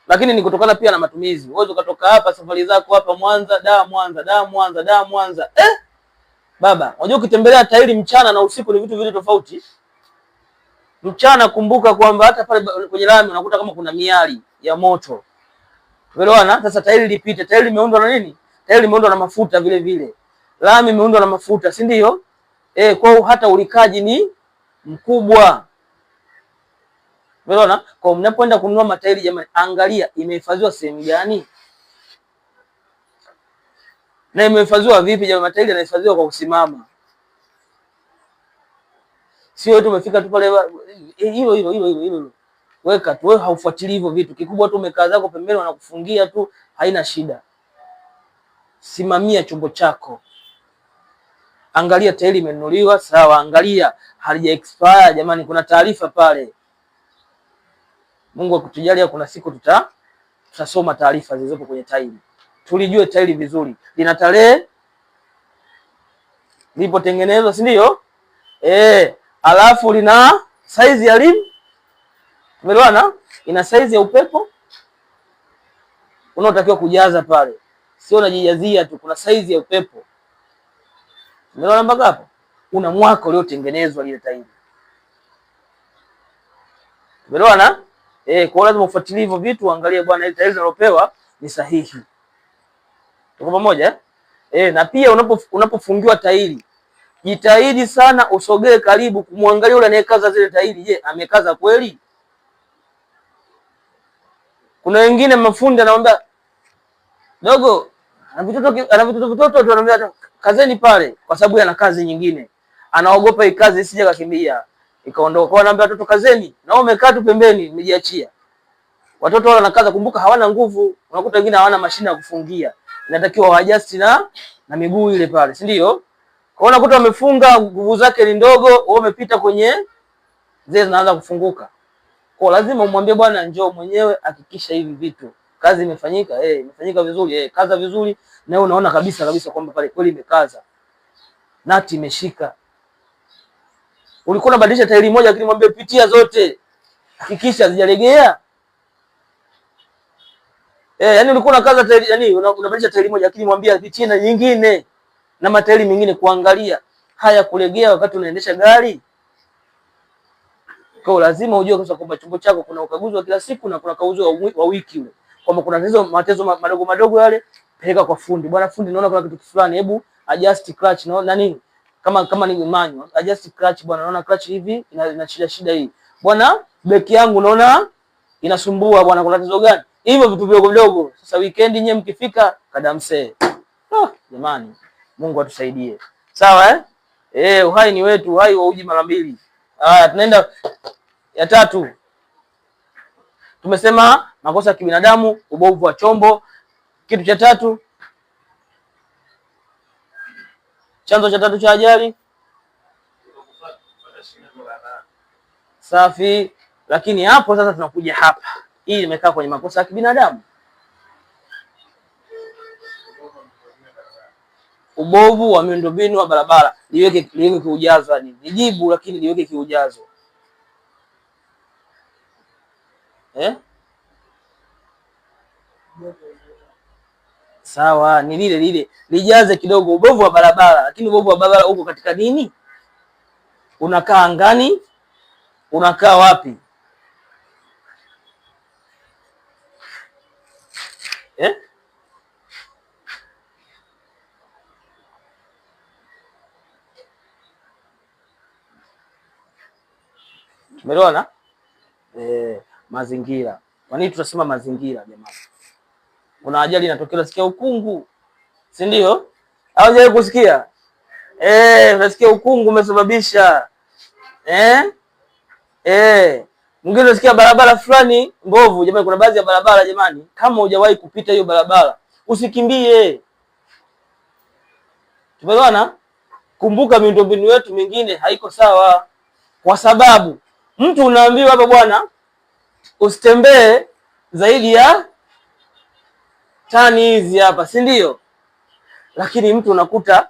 Lakini ni kutokana pia na matumizi. Uwezo ukatoka hapa safari zako hapa Mwanza. Baba, unajua ukitembelea tairi mchana na usiku ni vitu vile tofauti. Mchana kumbuka kwamba hata pale kwenye lami unakuta kama kuna miali ya moto. Umeelewana? Sasa tairi lipite, tairi limeundwa na nini? Tairi limeundwa na mafuta vile vile. Lami imeundwa na mafuta, si ndio? Kwa hata ulikaji ni mkubwa. Umeelewana? Kwa mnapoenda kununua matairi jamani, angalia imehifadhiwa sehemu gani? Na imehifadhiwa vipi jamani? Matairi yanahifadhiwa kwa kusimama. Sio tu umefika tu pale hilo. Weka tu, wewe haufuatilii hivyo vitu. Kikubwa tu umekaa zako pembeni wanakufungia tu, haina shida. Simamia chombo chako. Angalia tairi imenunuliwa, sawa, angalia halija expire jamani, kuna taarifa pale. Mungu akutujalia kuna siku tutasoma taarifa zilizopo kwenye tairi. Tulijue tairi vizuri. Lina tarehe lilipotengenezwa, si ndio? Alafu lina size ya rim. Umeelewana? Ina size ya upepo unaotakiwa kujaza pale. Sio unajijazia tu, kuna size ya upepo. Umeelewana mpaka hapo? Una mwaka uliotengenezwa lile tairi. Umeelewana? Kwa lazima ufuatilie hivyo vitu, angalia bwana ile tairi unalopewa ni sahihi. Tuko pamoja? Na pia unapofungiwa tairi, jitahidi sana usogee karibu kumwangalia yule anayekaza zile tairi. Je, amekaza kweli? Kuna wengine mafundi anamwambia dogo, ana vitoto anamwambia kazeni pale, kwa sababu ana kazi nyingine. Anaogopa hii kazi isije kakimbia. ikaondoka. Kwa naambia watoto kazeni, na wao wamekaa tu pembeni, nimejiachia. Watoto wale wanakaza, kumbuka hawana nguvu. Unakuta wengine hawana mashine ya kufungia. Inatakiwa waadjust na miguu ile pale, si ndio? Kwa hiyo unakuta wamefunga, nguvu zake ni ndogo, wao wamepita kwenye zile zinaanza kufunguka. Kwa lazima umwambie bwana, njoo mwenyewe, hakikisha hivi vitu. Kazi imefanyika, imefanyika vizuri, kaza vizuri, na wewe unaona kabisa kwamba pale kweli imekaza. Nati imeshika. Ulikuwa unabadilisha tairi moja, lakini mwambie pitia zote. Hakikisha hazijalegea. Yani ulikuwa unakaza tairi, yani unabadilisha tairi moja, lakini mwambie pitie na nyingine na matairi mengine, kuangalia haya kulegea wakati unaendesha gari. Kwa lazima ujue kwamba chombo chako kuna ukaguzi wa kila siku na kuna ukaguzi wa wiki ule. Kwamba kuna matezo madogo yale, peleka kwa fundi. Bwana fundi, naona kuna kitu fulani, hebu adjust clutch na nini? Kama ni manual, adjust clutch bwana, naona clutch hivi ina shida hii. Bwana breki yangu naona inasumbua bwana, kuna tatizo gani? Hivyo vitu vidogo. Sasa weekend nyewe mkifika kadamse. Jamani, Mungu atusaidie. Sawa uhai ni wetu, uhai wa uji mara mbili. Haya, tunaenda ya 3. Tumesema makosa ya kibinadamu, ubovu wa chombo. Kitu cha 3, chanzo cha 3 cha ajali. Safi. Lakini hapo sasa tunakuja hapa. Hii imekaa kwenye makosa ya kibinadamu. Ubovu wa miundombinu wa barabara. Liweke kiujazo, nijibu lakini liweke kiujazo. Sawa, ni lile lijaze kidogo, ubovu wa barabara. Lakini ubovu wa barabara uko katika nini? Unakaa angani? Unakaa wapi? Umeona? Mazingira. Kwa nini tunasema mazingira jamani? Kuna ajali inatokea, unasikia ukungu, si ndio? Au je, kusikia? Unasikia ukungu umesababisha mwingine unasikia barabara fulani mbovu. Jamani, kuna baadhi ya barabara jamani, kama hujawahi kupita hiyo barabara, usikimbie. Tumeelewana? Kumbuka miundombinu yetu mingine haiko sawa, kwa sababu mtu unaambiwa hapa bwana, usitembee zaidi ya tani hizi hapa, si ndio? Lakini mtu unakuta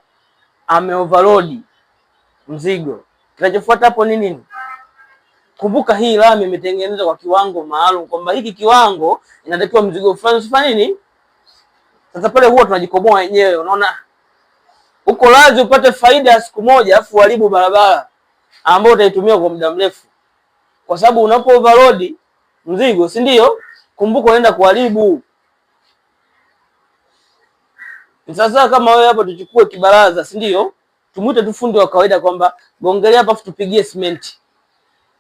overload mzigo. Kinachofuata hapo ni nini? Kumbuka hii lami imetengenezwa kwa kiwango maalum, kwamba hiki kiwango inatakiwa mzigo fulani usifanye nini. Sasa pale huwa tunajikomoa wenyewe, unaona? Uko lazima upate faida ya siku moja afu uharibu barabara ambayo utaitumia kwa muda mrefu. Kwa sababu unapo overload mzigo, si ndio? Kumbuka unaenda kuharibu. Sasa kama wewe hapa tuchukue kibaraza, si ndio? Tumuite tu fundi wa kawaida kwamba gongelea hapa afu tupigie simenti.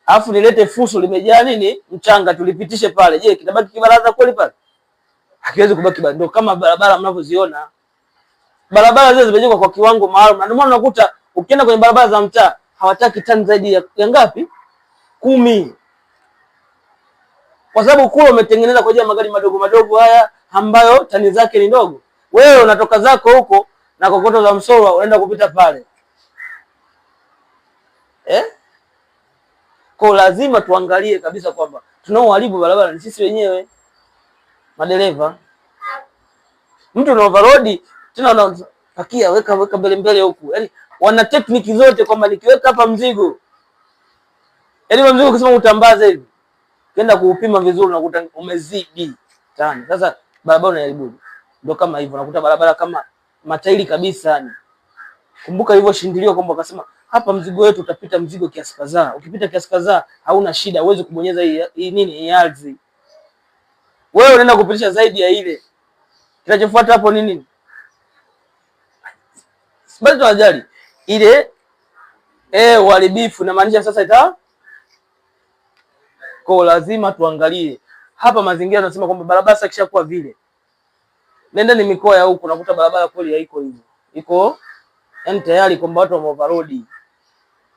Alafu nilete fuso limejaa nini? Mchanga, tulipitishe pale. Je, kitabaki kibaraza kweli pale? Hakiwezi kubaki bado. Ndio kama barabara mnavyoziona. Barabara zile zimejengwa kwa kiwango maalum. Na ndio maana unakuta ukienda kwenye barabara za mtaa hawataki tani zaidi ya ngapi? 10. Kwa sababu kule umetengeneza kwa ajili ya magari madogo haya ambayo tani zake ni ndogo. Wewe unatoka zako huko na kokoto za Msolwa unaenda kupita pale. Kwa lazima tuangalie kabisa kwamba tunaoharibu barabara ni sisi wenyewe, madereva. Mtu una overload tena unapakia weka mbele huku. Yaani wana technique zote kwamba nikiweka hapa mzigo. Yaani mzigo ukisema utambaze hivi. Ukienda kuupima vizuri unakuta umezidi tani. Sasa barabara unaharibu. Ndio kama hivyo unakuta barabara kama matairi kabisa yani. Kumbuka hivyo shindilio kwamba akasema hapa mzigo wetu utapita mzigo kiasi kadhaa. Ukipita kiasi kadhaa hauna shida, uweze kubonyeza hii nini, hii ardhi. Wewe unaenda kupitisha zaidi ya ile. Kinachofuata hapo ni nini? Bado ajali. Ile uharibifu na maanisha sasa kwa lazima tuangalie. Hapa mazingira tunasema kwamba barabara sasa kishakuwa vile. Nenda ni mikoa ya huko unakuta barabara kweli haiko hivyo. Iko yani tayari kwamba watu wa overload.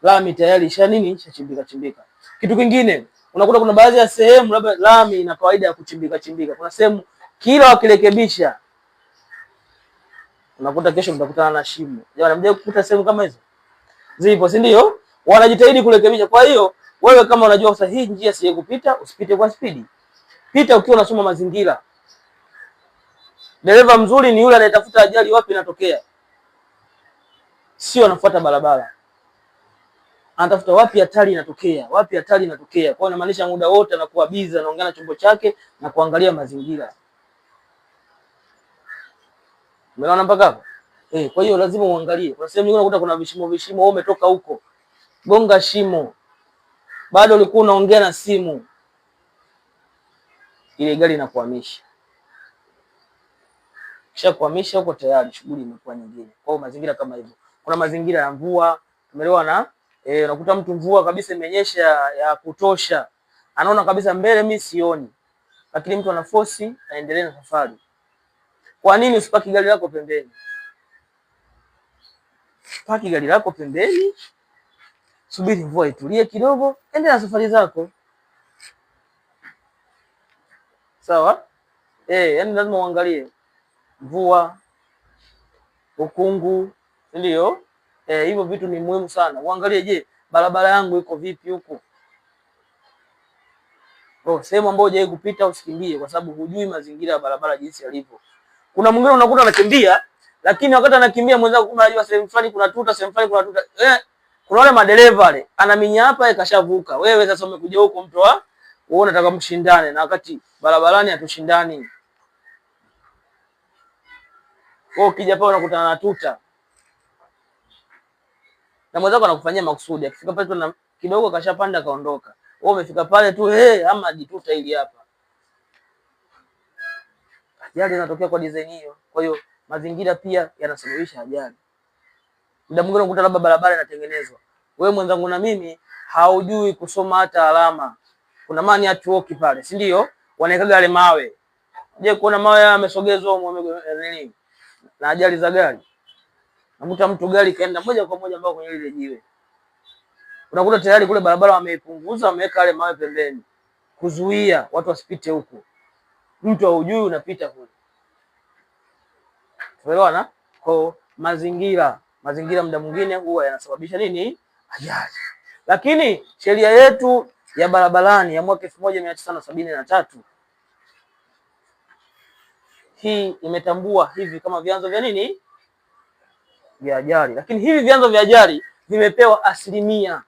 lami tayari ishachimbika chimbika. Kitu kingine unakuta kuna baadhi ya sehemu labda lami ina kawaida ya kuchimbika chimbika. Kuna sehemu kila wakirekebisha unakuta kesho mtakutana na shimo. Jamani, mje kukuta sehemu kama hizo? Zipo, si ndio? Wanajitahidi kurekebisha. Kwa hiyo wewe kama unajua sasa hii njia si kupita, usipite kwa spidi. Pita ukiwa unasoma mazingira. Dereva mzuri ni yule anayetafuta ajali wapi inatokea, sio anafuata barabara. Anatafuta wapi hatari inatokea, wapi hatari inatokea. Kwa hiyo inamaanisha muda wote anakuwa busy anaongea na chombo chake na kuangalia mazingira. Umeona mpaka hapo? Kwa hiyo lazima uangalie. Kwa sehemu nyingine unakuta kuna vishimo, wewe umetoka huko. Gonga shimo. Bado ulikuwa unaongea na simu. Ile gari inakuhamisha. Kisha kuhamisha huko tayari shughuli imekuwa nyingine. Kwa hiyo mazingira kama hivyo. Kuna mazingira ya mvua, umeelewa na unakuta mtu mvua kabisa imenyesha ya kutosha. Anaona kabisa mbele mimi sioni. Lakini mtu ana force aendelee na safari. Kwa nini usipaki gari lako pembeni? Paki gari lako pembeni. Subiri mvua itulie kidogo, endelea na safari zako. Sawa? Yani lazima uangalie mvua, ukungu, ndio? Hivyo vitu ni muhimu sana. Uangalie, je, barabara yangu iko vipi huko? Sehemu ambayo hujawahi kupita usikimbie, kwa sababu hujui mazingira ya barabara jinsi yalivyo. Kuna mwingine unakuta anakimbia, lakini wakati anakimbia mwenzako kumbe anajua sehemu fulani kuna tuta, sehemu fulani kuna tuta. Kuna wale madereva wale, anaminya hapa ikashavuka. Wewe sasa umekuja huko mtu wewe unataka mshindane, na wakati barabarani hatushindani. Wewe ukija pale unakutana na tuta. Na mwenzako anakufanyia makusudi. Akifika pale tu na kidogo kashapanda kaondoka. Wewe umefika pale tu ama jituta hili hapa. Ajali inatokea kwa design hiyo. Kwa hiyo mazingira pia yanasababisha ajali. Muda mwingine unakuta labda barabara inatengenezwa. Wewe mwenzangu na mimi haujui kusoma hata alama. Kuna mani ya tuoki pale, si ndio? Wanaekaga yale mawe. Je, kuona mawe yamesogezwa nini? Na ajali za gari. Nakuta mtu gari kaenda moja kwa moja mpaka kwenye ile jiwe. Unakuta tayari kule barabara wameipunguza, wameweka yale mawe pembeni kuzuia watu wasipite huko. Mtu haujui unapita kule. Umeelewana? Kwa mazingira muda mwingine huwa yanasababisha nini? Ajali. Lakini sheria yetu ya barabarani ya mwaka 1973 hii imetambua hivi kama vyanzo vya nini? Vya ajali. Lakini hivi vyanzo vya ajali vimepewa asilimia.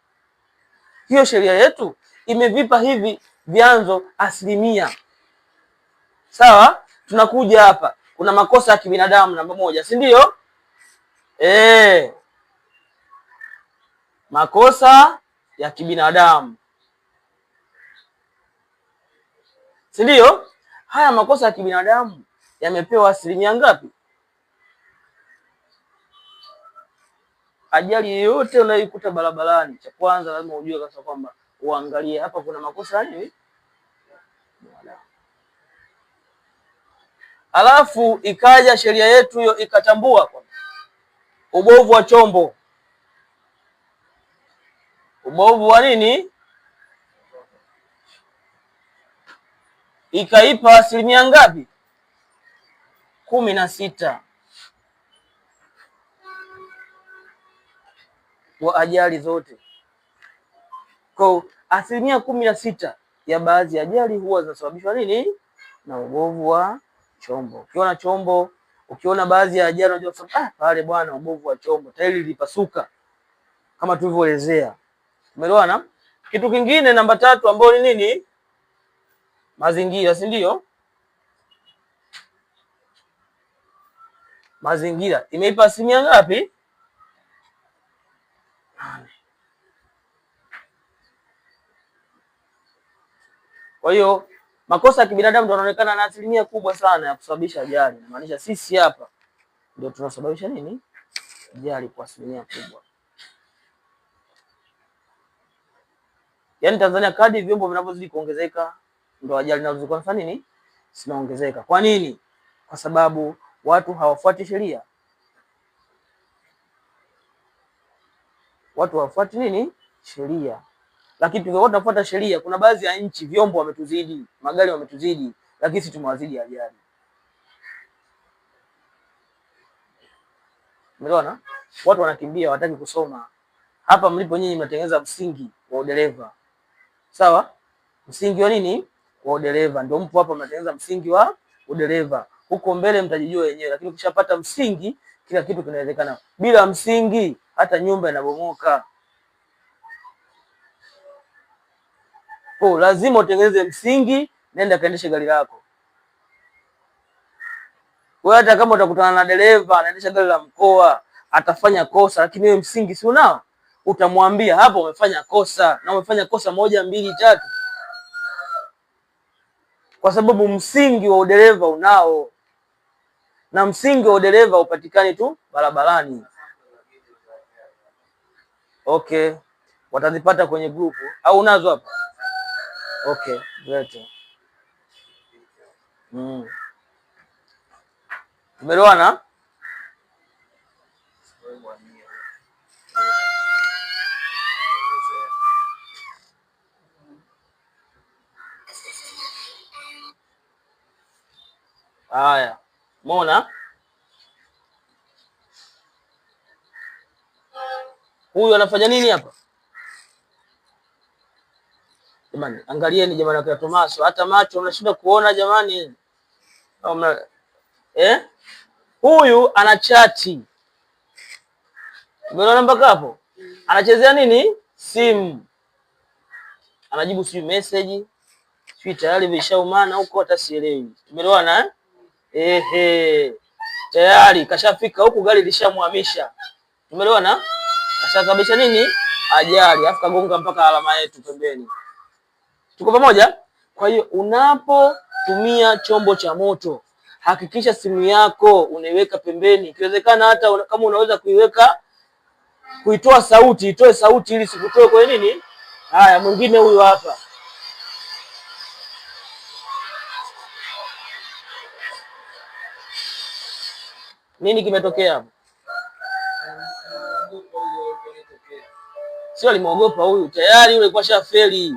Hiyo sheria yetu imevipa hivi vyanzo asilimia. Sawa? Tunakuja hapa. Kuna makosa ya kibinadamu namba 1, si ndio? Makosa ya kibinadamu. Si ndio? Haya makosa ya kibinadamu yamepewa asilimia ngapi? Ajali yoyote unayoikuta barabarani, cha kwanza lazima ujue kabisa kwamba uangalie hapa kuna makosa nini? Alafu ikaja sheria yetu hiyo ikatambua kwamba ubovu wa chombo. Ubovu wa nini? Ikaipa asilimia ngapi? 16 kwa ajali zote. Kwa asilimia 16 ya baadhi ya ajali huwa zinasababishwa nini? Na ubovu wa chombo. Ukiona baadhi ya ajali unajua pale bwana ubovu wa chombo, tairi lilipasuka kama tulivyoelezea. Umeelewana? Kitu kingine namba 3 ambayo ni nini? Mazingira, si ndio? Mazingira imeipa asilimia ngapi? 8. Kwa hiyo makosa ya kibinadamu ndio yanaonekana na asilimia kubwa sana ya kusababisha ajali. Inamaanisha sisi hapa ndio tunasababisha nini? Ajali kwa asilimia kubwa. Yaani Tanzania kadri vyombo vinavyozidi kuongezeka ndio ajali nazo ziko nafanya nini? Zinaongezeka. Kwa nini? Kwa sababu watu hawafuati sheria. watu wafuate nini? Sheria. Lakini tungekuwa tunafuata sheria, kuna baadhi ya nchi vyombo wametuzidi, magari wametuzidi, lakini sisi tumewazidi ajali. Umeona? Watu wanakimbia, hawataki kusoma. Hapa mlipo nyinyi mnatengeneza msingi wa udereva. Sawa? Msingi wa nini? Wa udereva. Ndio mpo hapa mnatengeneza msingi wa udereva. Huko mbele mtajijua wenyewe, lakini ukishapata msingi kila kitu kinawezekana. Bila msingi hata nyumba inabomoka. Kwa lazima utengeneze msingi, nenda kaendeshe gari lako. Wewe hata kama utakutana na dereva anaendesha gari la mkoa, atafanya kosa, lakini wewe msingi si unao, utamwambia hapo umefanya kosa, na umefanya kosa 1 2 3. Kwa sababu msingi wa udereva unao. Na msingi wa udereva upatikani tu barabarani. Okay. Watazipata kwenye grupu au unazo hapa? Okay, lete. Tumeelewana? Haya. Umeona? Huyu anafanya nini hapa? Jamani, angalieni jamani kwa Tomaso, hata macho mnashinda kuona jamani. Huyu ana chati. Umeona mpaka hapo? Anachezea nini? Simu. Anajibu si message. Si tayari vishaumana huko hata sielewi. Tumeelewana tayari kashafika huku, gari lishamhamisha. Tumeelewana? Kashasababisha nini? Ajali, afu kagonga mpaka alama yetu pembeni. Tuko pamoja? Kwa hiyo unapotumia chombo cha moto, hakikisha simu yako unaiweka pembeni. Ikiwezekana hata kama unaweza kuitoa sauti, itoe sauti ili sikutoe kwa nini? Haya, mwingine huyu hapa. Nini kimetokea hapo? Sio alimuogopa huyu, tayari yule kwa shafeli.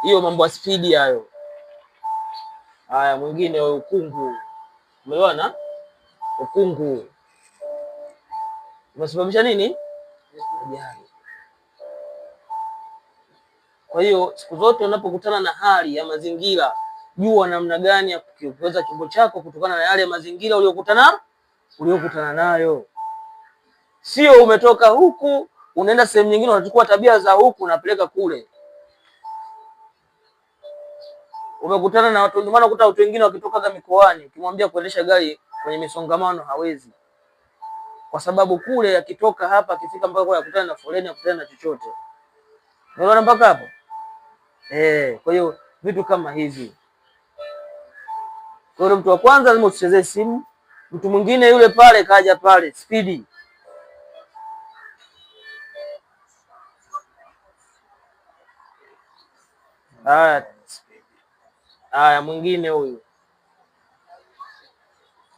Hiyo mambo ya speed hayo. Haya, mwingine huyu ukungu. Umeona? Ukungu. Unasababisha nini? Ajali. Kwa hiyo siku zote unapokutana na hali ya mazingira, jua namna gani ya kukiweza chombo chako kutokana na yale mazingira uliyokutana nayo. Sio umetoka huku unaenda sehemu nyingine unachukua tabia za huku unapeleka kule. Umekutana na watu, ndio maana ukuta watu wengine wakitoka mikoani, ukimwambia kuendesha gari kwenye misongamano hawezi. Kwa sababu kule akitoka hapa akifika mpaka kwa kukutana na foleni, akutana na chochote. Unaona mpaka hapo? Kwa hiyo vitu kama hivi. Kwa hiyo mtu wa kwanza lazima usichezee simu. Mtu mwingine yule pale kaja pale speedy. Haya, mwingine huyu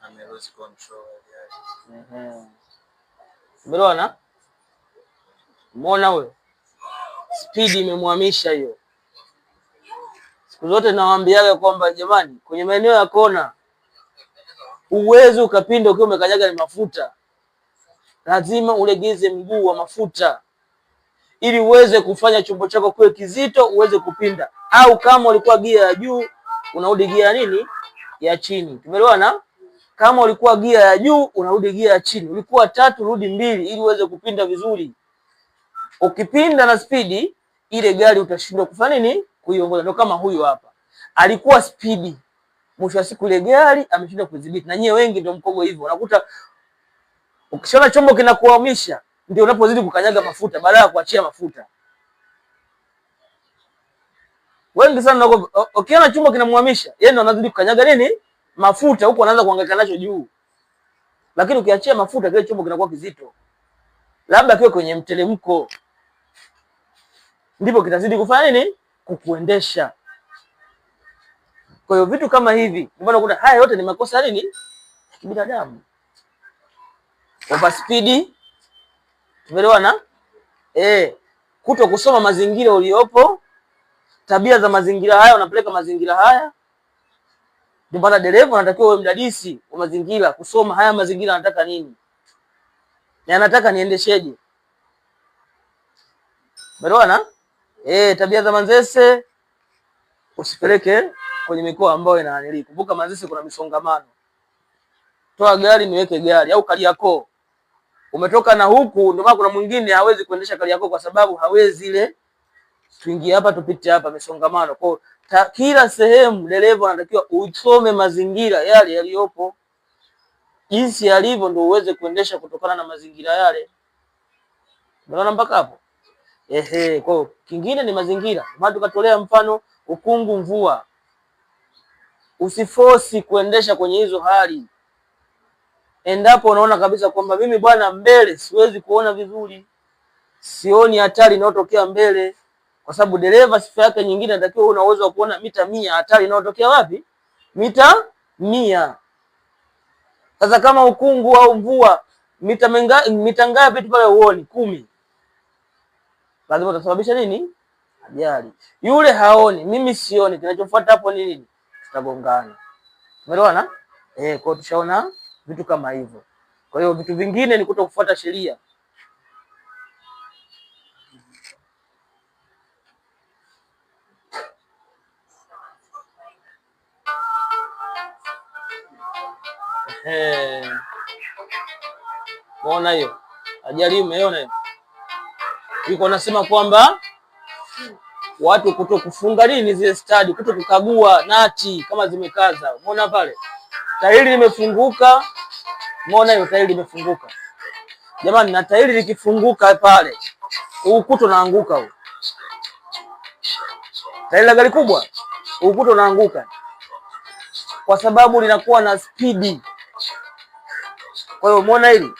amelose control. Umeona? Umeona huyo? Speed imemhamisha hiyo. Siku zote nawaambiaga kwamba jamani, kwenye maeneo ya kona uwezo ukapinda ukiwa umekanyaga ni mafuta. Lazima ulegeze mguu wa mafuta ili uweze kufanya chombo chako kuwe kizito, uweze kupinda. Au kama ulikuwa gia ya juu, unarudi gia nini? Ya chini. Tumeelewana? Kama ulikuwa gia ya juu, unarudi gia ya chini. Ulikuwa 3, rudi 2 ili uweze kupinda vizuri. Ukipinda na spidi, ile gari utashindwa kufanya nini? Kuiongoza. Ndio kama huyu hapa. Alikuwa spidi. Mwisho wa siku ile gari ameshindwa kudhibiti. Na nyie wengi ndio mkogo hivyo. Unakuta ukishona chombo kinakuhamisha, ndio unapozidi kukanyaga mafuta badala ya kuachia mafuta. Wengi sana ukiona chombo kinamhamisha, yeye ndio anazidi kukanyaga nini? Mafuta, huko anaanza kuhangaika nacho juu. Lakini ukiachia mafuta kile chombo kinakuwa kizito. Labda kiwe kwenye mtelemko, ndipo kitazidi kufanya nini? Kukuendesha. Kwa hiyo vitu kama hivi, ndio maana haya yote ni makosa nini? Ya kibinadamu. over speed, tumeelewana? Kuto kusoma mazingira uliopo, tabia za mazingira haya, unapeleka mazingira haya. Ndio maana dereva anatakiwa uwe mdadisi wa mazingira, kusoma haya mazingira anataka nini na anataka niendesheje. Umeelewana? Tabia za Manzese usipeleke kwenye mikoa ambayo inaanili. Kumbuka Manzese kuna misongamano. Toa gari niweke gari, au Kariakoo. Umetoka na huku, ndio maana kuna mwingine hawezi kuendesha Kariakoo kwa sababu hawezi ile tuingie hapa tupite hapa, misongamano. Kwa kila sehemu dereva anatakiwa usome mazingira yale yaliyopo, jinsi yalivyo, ndio uweze kuendesha kutokana na mazingira yale. Unaona mpaka hapo? Kwa kingine ni mazingira. Maana tukatolea mfano ukungu, mvua. Usifosi kuendesha kwenye hizo hali. Endapo unaona kabisa kwamba mimi bwana mbele siwezi kuona vizuri, sioni hatari inayotokea mbele, kwa sababu dereva sifa yake nyingine anatakiwa una uwezo wa kuona mita 100 hatari inayotokea wapi? Mita 100. Sasa kama ukungu au mvua mita ngapi tu pale uone 10, lazima utasababisha nini? Ajali. Yule haoni, mimi sioni, kinachofuata hapo ni nini? Tutagongana. Umeelewana? Kwa tushaona vitu kama hivyo. Kwa hiyo vitu vingine ni kutokufuata sheria. Unaona hiyo? Ajali umeona hiyo? Yuko nasema kwamba watu kutokufunga nini zile stadi, kutokukagua nati kama zimekaza. Umeona pale? Tairi limefunguka. Umeona hiyo tairi limefunguka? Jamani, na tairi likifunguka pale, ukuta unaanguka huo. Tairi la gari kubwa, ukuta unaanguka. Kwa sababu linakuwa na spidi. Kwa hiyo umeona hili?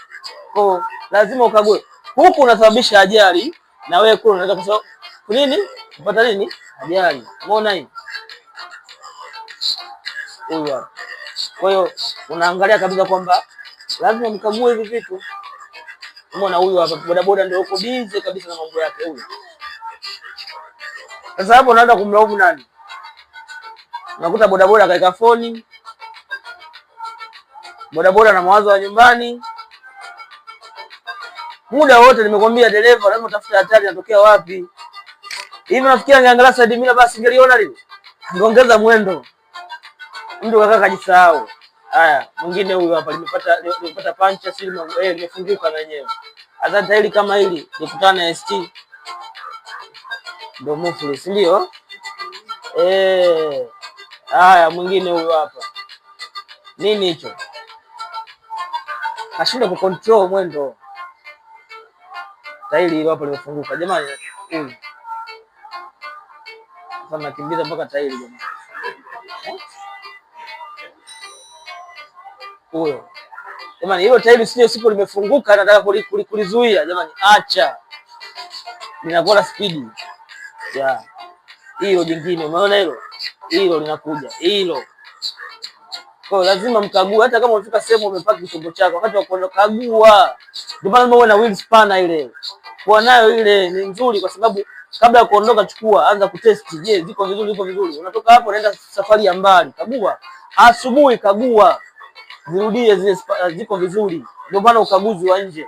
Kwa lazima ukague. Huku unasababisha ajali na wewe kule unaweza kusema nini? Kupata nini? Ajali. Umeona hii? Huyu hapa. Kwa hiyo unaangalia kabisa kwamba lazima mkague hivi vitu. Umeona huyu hapa bodaboda ndio uko busy kabisa na mambo yake huyu. Sasa hapo unaanza kumlaumu nani? Unakuta bodaboda kaeka foni. Bodaboda na mawazo ya nyumbani. Muda wote nimekwambia dereva lazima utafuta hatari inatokea wapi. Hivi nafikia angeangalia side mirror basi ngeliona lile. Angeongeza mwendo. Mtu kaka kajisahau. Haya, mwingine huyu hapa limepata pancha simu limefunguka na yenyewe. Hata tairi kama hili likutana na ST. Ndio mufuli, si ndio? Haya, mwingine huyu hapa. Nini hicho? Kashinda kucontrol mwendo. Tairi hilo hapo limefunguka. Jamani, sasa nakimbiza mpaka tairi jamani. Huyo. Jamani, hilo tairi sio siku limefunguka nataka kulizuia. Jamani, acha. Linakuwa na speed. Hilo jingine, umeona hilo? Hilo linakuja. Hilo. Kwa lazima mkague, hata kama unafika sehemu umepaki chombo chako, wakati wa kuondoka kagua. Ndio maana uwe na wheel spanner ile. Kwa nayo ile ni nzuri kwa sababu kabla ya kuondoka chukua, anza kutest, je, ziko vizuri. Unatoka hapo unaenda safari ya mbali, kagua. Asubuhi kagua. Zirudie zile ziko vizuri. Ndio maana ukaguzi wa nje.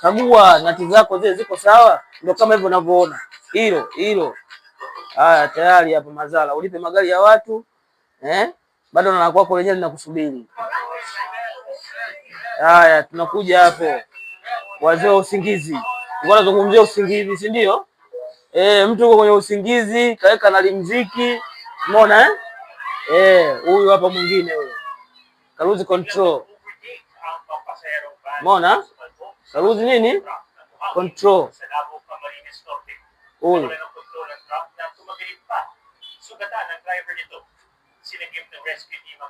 Kagua nati zako zile ziko sawa, ndio kama hivyo unavyoona. Hilo. Haya, tayari hapo mazala. Ulipe magari ya watu, bado na kwako wenyewe linakusubiri. Haya, tunakuja hapo. Wazee wa usingizi. Tulikuwa tunazungumzia usingizi, si ndio? Mtu uko kwenye usingizi, kaweka na muziki. Umeona huyu hapa mwingine huyo. Cruise control. Umeona? Cruise nini? Control. Huyu.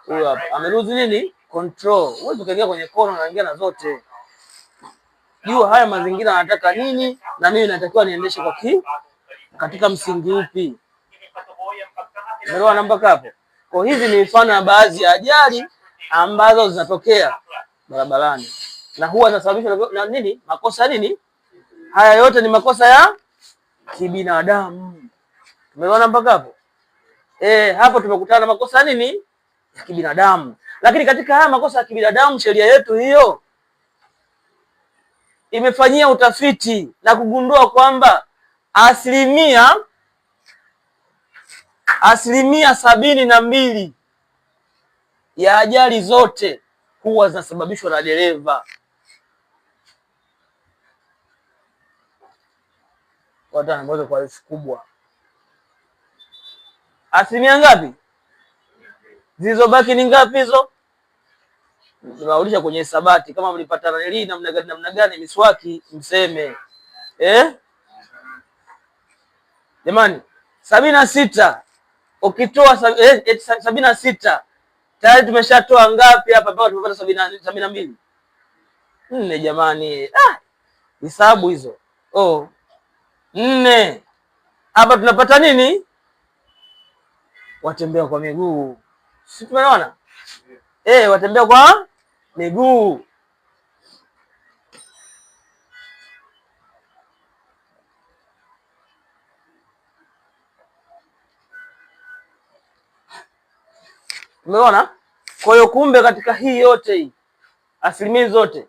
Huyu hapa ameruzi nini? Control. Wewe ukiingia kwenye kona unaingia na zote. Jua haya mazingira anataka nini na mimi natakiwa niendeshe katika msingi upi. Umeelewa namba hapo? Kwa hizi ni mifano ya baadhi ya ajali ambazo zinatokea barabarani. na huwa zinasababishwa na nini? Makosa nini? Haya yote ni makosa ya kibinadamu. Tumeona mpaka hapo? Hapo tumekutana na makosa nini? Ya kibinadamu. Lakini katika haya makosa ya kibinadamu, sheria yetu hiyo imefanyia utafiti na kugundua kwamba asilimia 72 ya ajali zote huwa zinasababishwa na dereva. Watu kwa elfu kubwa. Asilimia ngapi? Zilizobaki ni ngapi hizo? Tunarudisha kwenye hisabati. Kama mlipata reli namna gani miswaki mseme. Jamani, 76 ukitoa 76 tayari tumeshatoa ngapi hapa mpaka tumepata 72? 4 jamani. Hesabu hizo. 4. Hapa tunapata nini? Watembea kwa miguu. Si tumeona? Watembea kwa miguu. Umeona? Kwa hiyo kumbe katika hii yote hii asilimia zote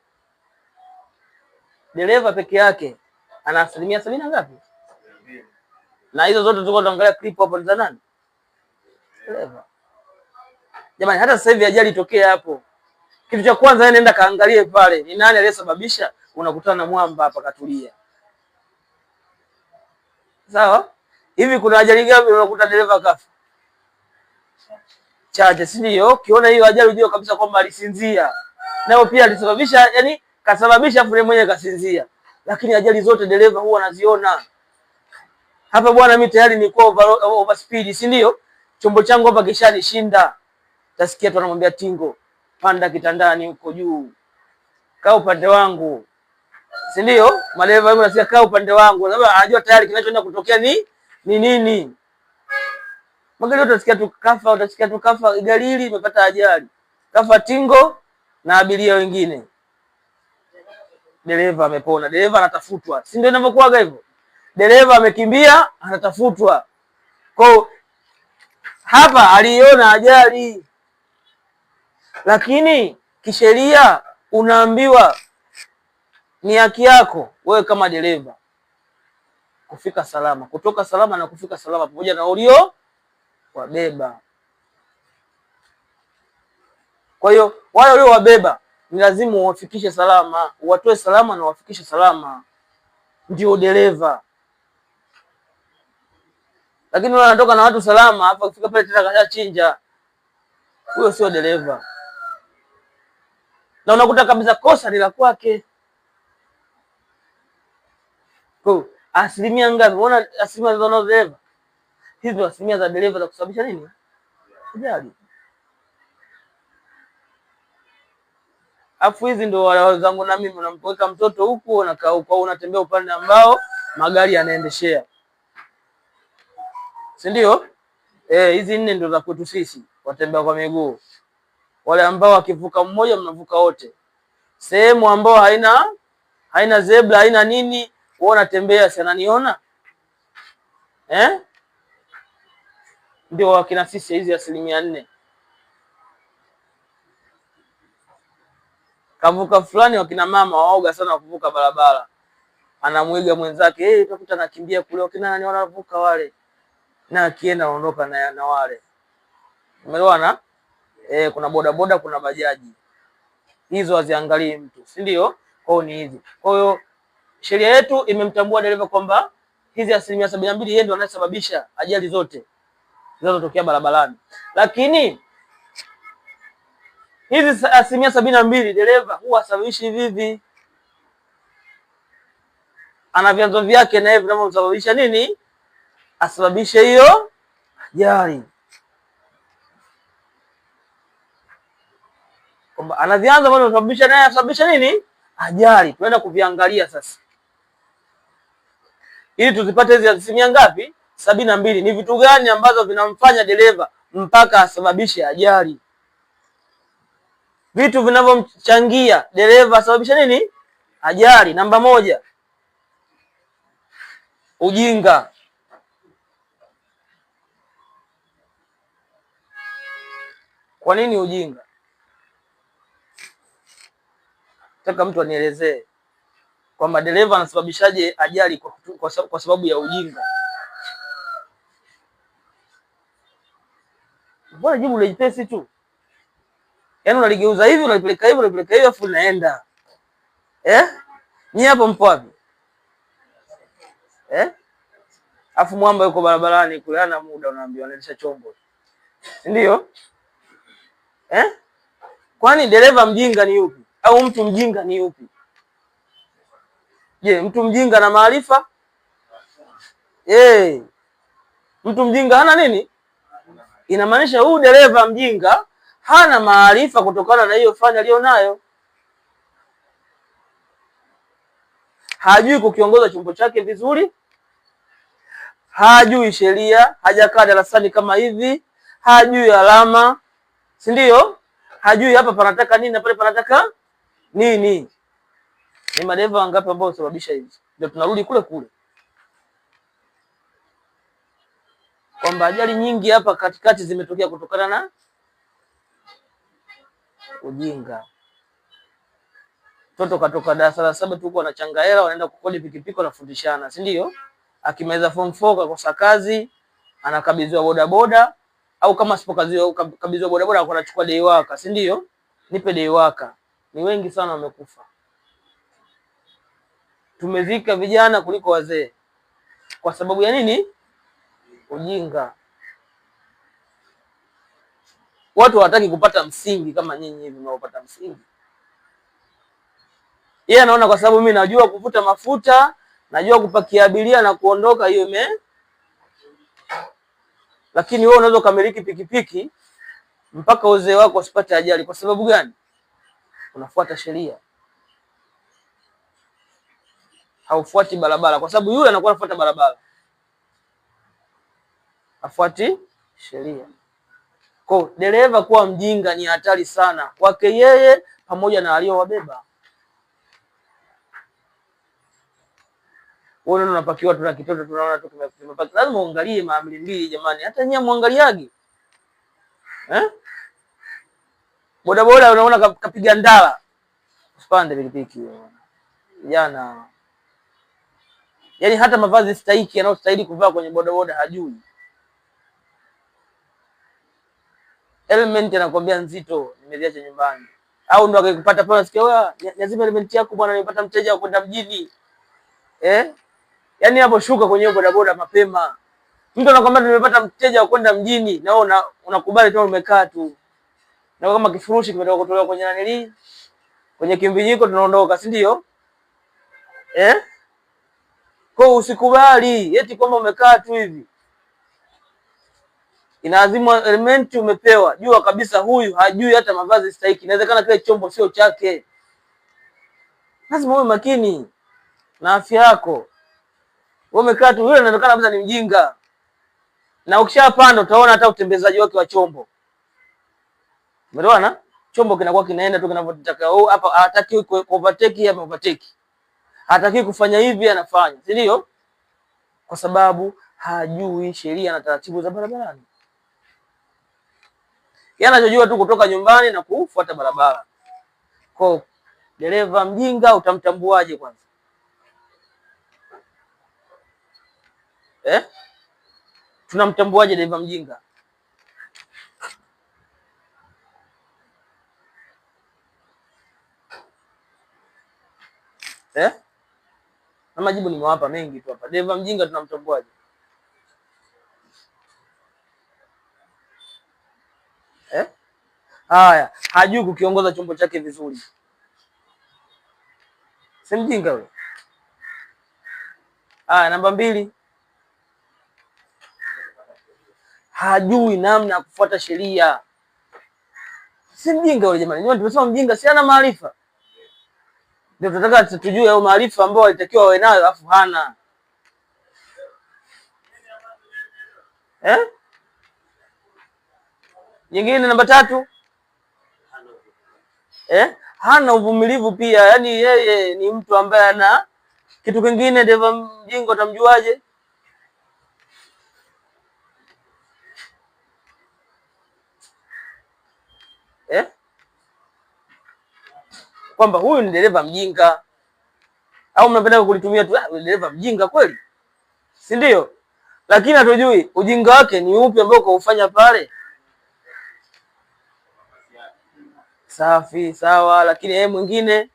dereva peke yake ana asilimia 70 na ngapi? Na hizo zote tulikuwa tunaangalia clip hapo za nani? Dereva. Jamani, hata sasa hivi ajali itokea hapo, kitu cha kwanza yeye nenda kaangalie pale ni nani aliyesababisha. Unakutana na mwamba hapa katulia. Sawa? Hivi kuna ajali gani unakuta dereva kafa? Chache, si ndio? Kiona hiyo ajali unajua kabisa kwamba alisinzia. Nao pia alisababisha, yani kasababisha afu mwenyewe kasinzia. Lakini ajali zote dereva huwa anaziona. Hapa bwana, mimi tayari niko over speed, si ndio? Chombo changu hapa kishanishinda. Tasikia tu anamwambia Tingo, panda kitandani huko juu. Kaa upande wangu. Si ndio? Madereva wao wanasikia kaa upande wangu. Sababu anajua tayari kinachoenda kutokea ni nini. Magari yote utasikia tu kafa gari hili imepata ajali. Kafa Tingo na abiria wengine. Dereva amepona, dereva anatafutwa. Si ndio inavyokuaga hivyo? Dereva amekimbia, anatafutwa. Kwa hapa aliona ajali. Lakini kisheria unaambiwa ni haki yako wewe kama dereva kufika salama, kutoka salama na kufika salama pamoja na ulio wabeba. Kwa hiyo wale walio wabeba ni lazima uwafikishe salama, uwatoe salama na uwafikishe salama. Ndio dereva. Lakini wale wanatoka na watu salama, hapa kufika pale tena kashachinja. Huyo sio dereva. Na unakuta kabisa kosa ni la kwake. Kwa asilimia ngapi? Unaona asilimia za dereva. Hizo asilimia za dereva za kusababisha nini? Ajali. Afu hizi ndio wale zangu na mimi, unampeleka mtoto huku unakaa huko, unatembea upande ambao magari yanaendeshea. Si ndio? Hizi 4 ndio za kwetu sisi, watembea kwa miguu. Wale ambao wakivuka mmoja mnavuka wote. Sehemu ambao haina zebra, haina nini, wewe unatembea, si ananiona? Ndio wakina sisi hizi asilimia 4. Kavuka fulani, wakina mama waoga sana kuvuka barabara. Anamuiga mwenzake, utakuta anakimbia kule, wakina nani wanavuka wale. Na akienda anaondoka na wale. Umeelewana? Kuna bodaboda, kuna bajaji. Hizo haziangalii mtu, si ndio? Kwao ni hizi. Kwa hiyo sheria yetu imemtambua dereva kwamba hizi asilimia 72 yeye ndio anayesababisha ajali zote zinazotokea barabarani. Lakini hizi asilimia 72 dereva huwa sababishi vivi. Ana vyanzo vyake na hivi vinavyosababisha nini? Asababishe hiyo ajali. Kwamba ana vyanzo ambavyo vinasababisha naye asababisha nini? Ajali. Tunaenda kuviangalia sasa. Ili tuzipate hizi asilimia ngapi? 72. Ni vitu gani ambazo vinamfanya dereva mpaka asababishe ajali? Vitu vinavyomchangia dereva sababisha nini ajali. Namba moja, ujinga. Kwa nini ujinga? Nataka mtu anielezee kwamba dereva anasababishaje ajali kwa sababu ya ujinga. Mbona jibu la jepesi tu? Yaani unaligeuza hivi, unalipeleka hivi, unalipeleka hivi, afu unaenda. Ni hapo mpo wapi? Afu mwamba yuko barabarani kule, hana muda, unaambiwa anaendesha chombo. Ndio? Kwani dereva mjinga ni yupi? Au mtu mjinga ni yupi? Je, mtu mjinga na maarifa? Mtu mjinga hana nini? Inamaanisha huyu dereva mjinga hana maarifa kutokana na hiyo fani aliyonayo. Hajui kukiongoza chombo chake vizuri, hajui sheria, hajakaa darasani kama hivi, hajui alama, si ndio? Hajui hapa panataka nini na pale panataka nini. Ni madereva wangapi ambao husababisha hivi? Ndio tunarudi kule kule kwamba ajali nyingi hapa katikati zimetokea kutokana na ujinga. Mtoto katoka darasa la 7 tu kwa changa hela, wanaenda kukodi pikipiki wanafundishana, si ndio? Akimaliza form 4 kakosa kazi, anakabidhiwa bodaboda, au kama asipokabidhiwa bodaboda anachukua day worker, si ndio? Nipe day worker. Ni wengi sana wamekufa. Tumezika vijana kuliko wazee. Kwa sababu ya nini? Ujinga. Watu hawataki kupata msingi kama nyinyi hivi mnaopata msingi. Yeye anaona kwa sababu mimi najua kuvuta mafuta, najua kupakia abiria na kuondoka, hiyo Lakini wewe unaweza kumiliki pikipiki mpaka uzee wako usipate ajali. Kwa sababu gani? Unafuata sheria. Haufuati barabara kwa sababu yule anakuwa anafuata barabara. Afuati sheria. Kwa dereva kuwa mjinga ni hatari sana kwake yeye pamoja na aliyowabeba. Wewe unapakiwa tu na kitoto, tunaona tu kimepaki. Lazima uangalie maamili mbili jamani. Hata nyinyi muangaliaje? Boda boda unaona kapiga ndala. Usipande pikipiki wewe. Vijana. Yaani hata mavazi stahiki yanayostahili kuvaa kwenye boda boda hajui. Element anakuambia nzito, nimeziacha nyumbani. Au ndo akikupata pale unasikia wewe, lazima element yako bwana, nimepata mteja wa kwenda mjini. Yaani hapo shuka kwenye boda boda mapema. Mtu anakuambia nimepata mteja wa kwenda mjini, na wewe unakubali tu, umekaa tu. Na kama kifurushi kimetoka kutolewa kwenye nanili, kwenye kimbinyiko, tunaondoka, si ndio? Kwa usikubali eti kwamba umekaa tu hivi. Inaadhimu element umepewa, jua kabisa huyu hajui hata mavazi stahiki. Inawezekana kile chombo sio chake. Lazima uwe makini na afya yako. Wewe umekaa tu, yule anaonekana kabisa ni mjinga. Na ukishapanda utaona hata utembezaji wake wa chombo. Umeona? Chombo kinakuwa kinaenda tu kinavyotaka. Hapa hataki overtake, ama overtake. Hataki kufanya hivi, anafanya. Si ndio? Kwa sababu hajui sheria na taratibu za barabarani. Yeye anachojua tu kutoka nyumbani na kufuata barabara. Kwa dereva mjinga utamtambuaje kwanza? Tunamtambuaje dereva mjinga? Na majibu nimewapa mengi tu hapa. Dereva mjinga tunamtambuaje? Haya, hajui kukiongoza chombo chake vizuri. Si mjinga wewe? Namba 2. Hajui namna ya kufuata sheria. Si mjinga wewe jamani. Ndio tumesema mjinga si ana maarifa. Ndio tunataka tujue hayo maarifa ambayo alitakiwa awe nayo afu hana. Nyingine namba 3. Hana uvumilivu pia, yaani yeye ni mtu ambaye ana kitu kingine. Dereva mjinga utamjuaje? Kwamba huyu ni dereva mjinga, au mnapenda kulitumia tu dereva mjinga kweli, si ndio? Lakini hatujui ujinga wake ni upi ambao kaufanya pale. Safi, sawa, lakini yeye mwingine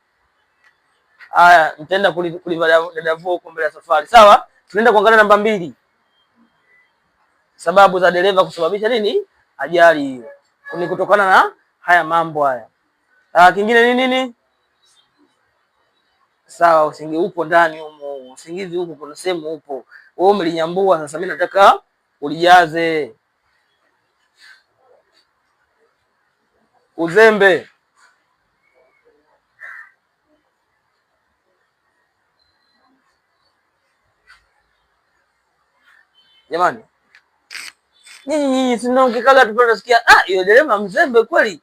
haya, nitaenda kulivadavua huko mbele ya safari. Sawa, tunaenda kuangalia namba 2, sababu za dereva kusababisha nini ajali hiyo, ni kutokana na haya mambo haya. Kingine ni nini? Sawa, usingizi upo ndani humo, usingizi huko, kuna sehemu upo wewe umelinyambua. Sasa mimi nataka ulijaze. Uzembe. Jamani, nyinyi si ndio mkikaga tu tunasikia yule dereva mzembe kweli.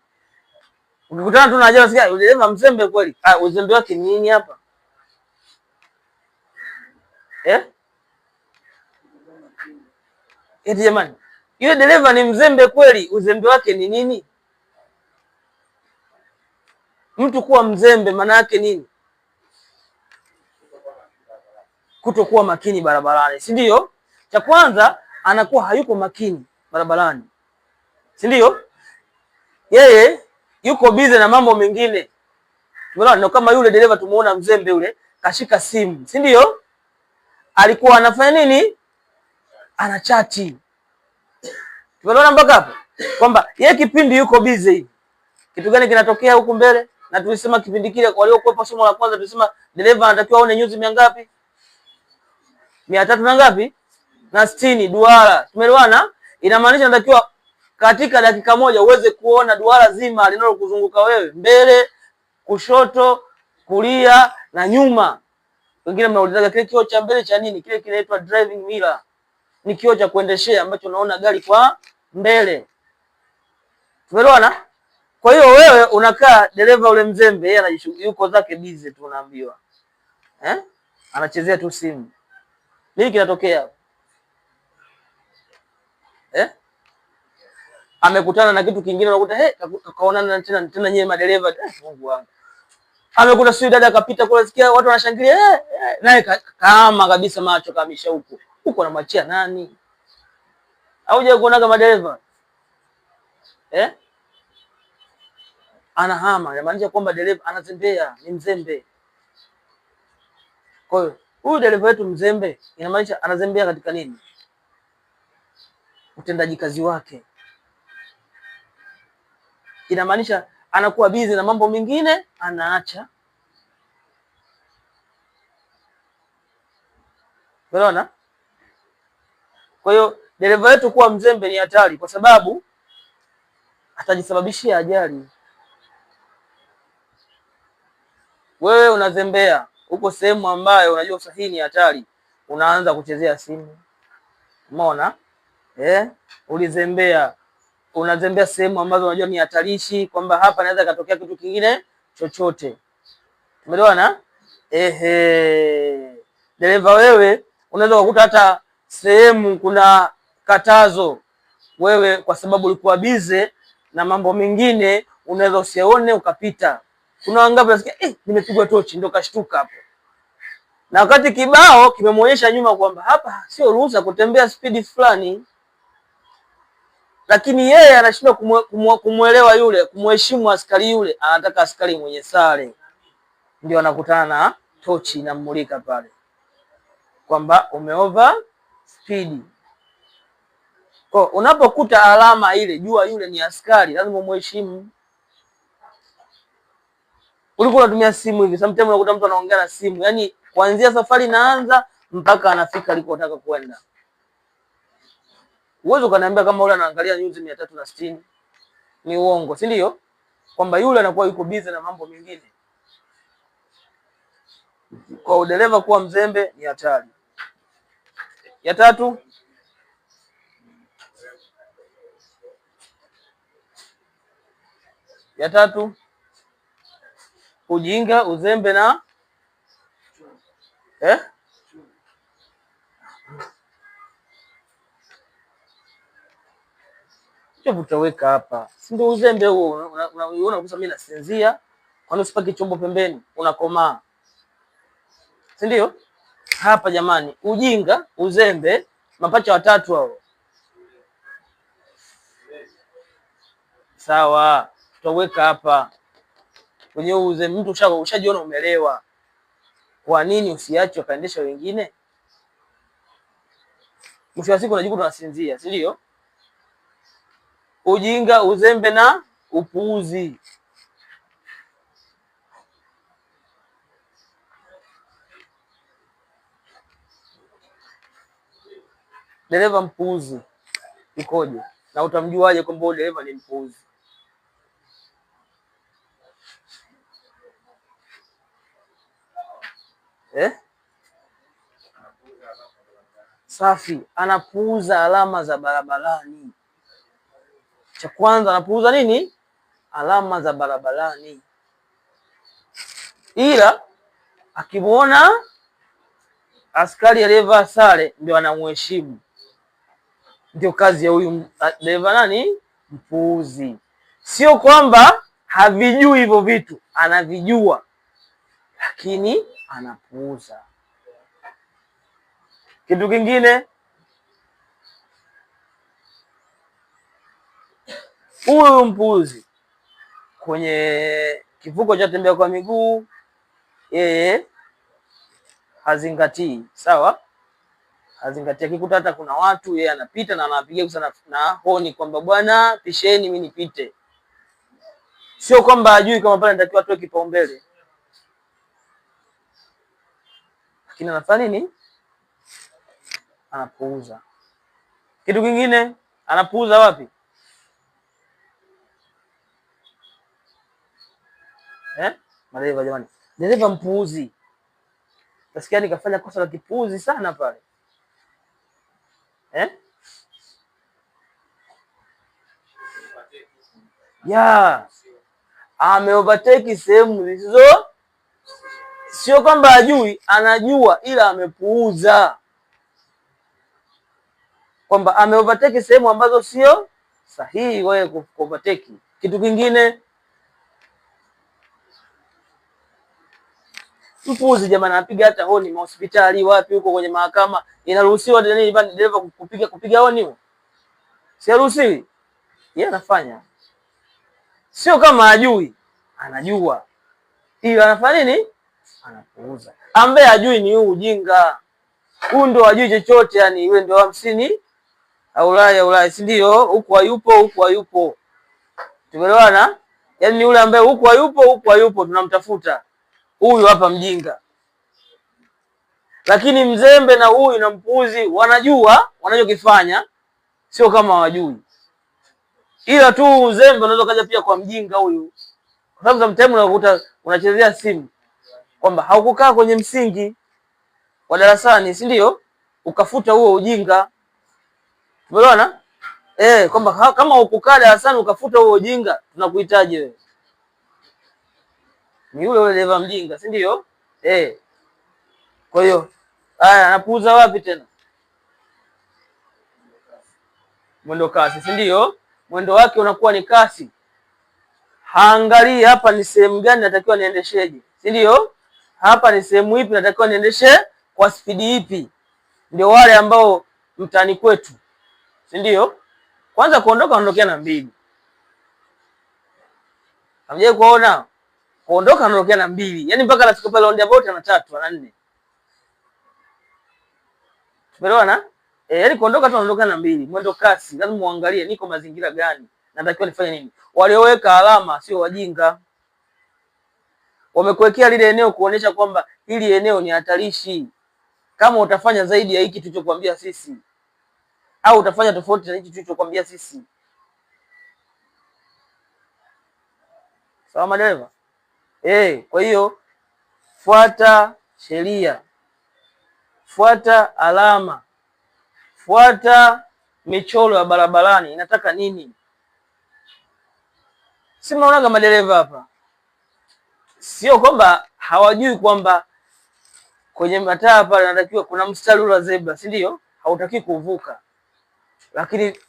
Ukikutana tu na ajali unasikia yule dereva mzembe kweli. Uzembe wake ni nini hapa? Eti jamani, yule dereva ni mzembe kweli, uzembe wake ni nini? Mtu kuwa mzembe maana yake nini? Kutokuwa makini barabarani, si ndio? Cha kwanza anakuwa hayuko makini barabarani, si ndio? Yeye yuko bize na mambo mengine. Ndio kama yule dereva tumuona mzembe yule kashika simu, si ndio? Alikuwa anafanya nini? Anachati. Tumeona mpaka hapo kwamba yeye kipindi yuko bize hivi, kitu gani kinatokea huku mbele? Na tulisema kipindi kile waliokuwa somo la kwanza tulisema dereva anatakiwa aone nyuzi mia ngapi? 300 na ngapi? Na 60 duara. Tumeelewana? Inamaanisha anatakiwa katika dakika moja uweze kuona duara zima linalokuzunguka wewe, mbele, kushoto, kulia na nyuma. Wengine mnaulizaga kile kioo cha mbele cha nini? Kile kinaitwa driving mirror. Ni kioo cha kuendeshea ambacho unaona gari kwa mbele. Tumeelewana? Kwa hiyo wewe unakaa dereva ule mzembe, yeye yuko zake busy tu, unaambiwa. Anachezea tu simu. Nini kinatokea? Amekutana na kitu kingine, unakuta kaonana tena nyewe madereva, Mungu wangu. Amekuta sio dada kapita kule, sikia watu wanashangilia, naye kama kabisa macho kamisha huko anamwachia nani? Hauje kuonaga madereva anahama, inamaanisha kwamba dereva anazembea, ni mzembe. Kwa hiyo huyu dereva wetu mzembe inamaanisha anazembea katika nini? Utendaji kazi wake. Inamaanisha anakuwa busy na mambo mengine anaacha. Unaona? Kwa hiyo dereva wetu kuwa mzembe ni hatari, kwa sababu atajisababishia ajali. Wewe unazembea uko sehemu ambayo unajua usahihi ni hatari, unaanza kuchezea simu. Umeona? Ulizembea, unazembea sehemu ambazo unajua ni hatarishi, kwamba hapa naweza katokea kitu kingine chochote. Umeelewana? Dereva wewe unaweza kukuta hata sehemu kuna katazo, wewe kwa sababu ulikuwa bize na mambo mengine unaweza usione ukapita. Kuna wangapi nasikia nimepigwa tochi ndio kashtuka hapo, na wakati kibao kimemuonyesha nyuma kwamba hapa sio ruhusa kutembea spidi fulani, lakini yeye anashindwa kumuelewa yule, kumheshimu askari yule. Anataka askari mwenye sare, ndio anakutana na tochi inamulika pale kwamba umeover speed. Kwa unapokuta alama ile, jua yule ni askari, lazima umheshimu. Ulikuwa unatumia simu hivi, sometimes unakuta mtu anaongea na simu, yani kuanzia safari inaanza mpaka anafika alikotaka kwenda. Uwezo ukaniambia kama yule anaangalia nyuzi 360 ni uongo, si ndio? Kwamba yule anakuwa yuko busy na mambo mengine. Kwa dereva kuwa mzembe ni hatari. Ya tatu, ujinga, uzembe na utaweka hapa, si ndio? Uzembe huo unaona kabisa mimi nasinzia, kwani usipaki chombo pembeni unakomaa, si ndio? Hapa jamani, ujinga, uzembe, mapacha watatu hao. Sawa, tutaweka hapa kwenye uzembe. Mtu ushajiona umelewa, kwa nini usiache wakaendesha wengine? Mwisho wa siku unajikuta unasinzia, si ndio? Ujinga, uzembe na upuuzi. Dereva mpuuzi ikoje? Na utamjuaje kwamba dereva ni mpuuzi? Safi, anapuuza alama za barabarani. Cha kwanza anapuuza nini? Alama za barabarani. Ila akimwona askari aliyevaa sare ndio anamheshimu. Ndio kazi ya huyu dereva nani? Mpuuzi. Sio kwamba havijui hivyo vitu, anavijua lakini anapuuza. Kitu kingine, huyu mpuuzi kwenye kivuko cha tembea kwa miguu yeye hazingatii. Sawa, hazingatii. Akikuta hata kuna watu yeye anapita na anapigia sana na honi kwamba bwana pisheni mimi nipite. Sio kwamba hajui kama pale natakiwa atoe kipaumbele, lakini anafanya nini? Anapuuza. Kitu kingine, anapuuza wapi? Madereva jamani, dereva mpuuzi. Nasikia nikafanya kosa la kipuuzi sana pale. Ameovertake sehemu zisizo, sio kwamba hajui, anajua ila amepuuza. Kwamba ameovertake sehemu ambazo sio sahihi wewe kuovertake. Kitu kingine, mpuuzi jamani, anapiga hata honi hospitali, wapi huko kwenye mahakama. Inaruhusiwa dereva kupiga honi huo? Siruhusiwi. Yeye anafanya. Sio kama hajui, anajua. Ila anafanya nini? Anapuuza. Ambaye hajui ni huu ujinga. Huyu ndo hajui chochote, yani yeye ndo 50 Ulaya, si ndio? Huko hayupo. Tumeelewana? Yaani ni yule ambaye huko hayupo tunamtafuta. Huyu hapa mjinga. Lakini mzembe na huyu na mpuuzi wanajua wanachokifanya, sio kama hawajui. Ila tu uzembe unaweza kaja pia kwa mjinga huyu. Kwa sababu sometimes unakuta unachezea simu kwamba haukukaa kwenye msingi wa darasani, si ndio? Ukafuta huo ujinga. Umeona? Kwamba kama ukukaa darasani ukafuta huo ujinga, tunakuhitaji wewe. Ni yule dereva mjinga, si ndio? Kwa hiyo anapuuza wapi tena? Mwendo kasi, si ndio? Mwendo wake unakuwa ni kasi. Haangalii hapa ni sehemu gani natakiwa niendesheje, si ndio? Hapa ni sehemu ipi natakiwa niendeshe kwa spidi ipi. Ndio wale ambao mtani kwetu, si ndio? Kwanza kuondoka anaondokea na 2. Hamjawahi kuona? Kuondoka anaondokea na 2. Yaani mpaka anafika pale roundabout ana 3 ana 4. Tumeelewana? Yaani kuondoka tu anaondokea na 2. Mwendo kasi, lazima muangalie niko mazingira gani, natakiwa nifanye nini. Walioweka alama sio wajinga. Wamekuwekea lile eneo kuonesha kwamba hili eneo ni hatarishi. Kama utafanya zaidi ya hiki tulichokuambia sisi, au utafanya tofauti na hiki tulichokuambia sisi. Sawa madereva? Kwa hiyo fuata sheria, fuata alama, fuata michoro ya barabarani inataka nini. Si mnaonaga madereva hapa sio kwamba hawajui kwamba kwenye mataa pale natakiwa kuna mstari wa zebra, si ndio? Hautaki kuvuka. Lakini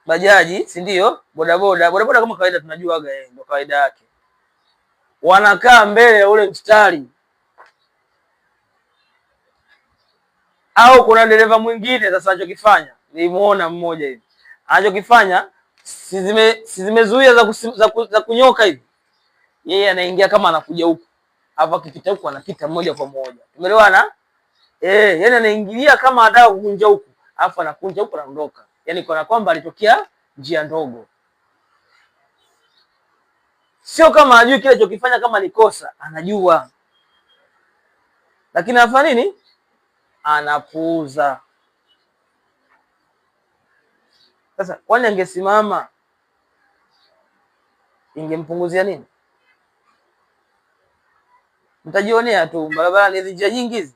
bajaji, si ndio? Bodaboda kama kawaida tunajuaga ndio kawaida yake. Wanakaa mbele ya ule mstari. Au kuna dereva mwingine sasa anachokifanya, nilimuona mmoja hivi. Anachokifanya si zimezuia za kunyoka hivi. Yeye anaingia kama anakuja huku. Hapa akipita huku anapita moja kwa moja. Umeelewana? Yani anaingilia kama anataka kukunja huku, alafu anakunja huku anaondoka. Yani kana kwamba alitokea njia ndogo. Sio kama ajui kile alichokifanya kama ni kosa, anajua. Lakini anafanya nini? Anapuuza. Sasa kwani angesimama ingempunguzia nini? Mtajionea tu barabara hizi njia nyingi hizi.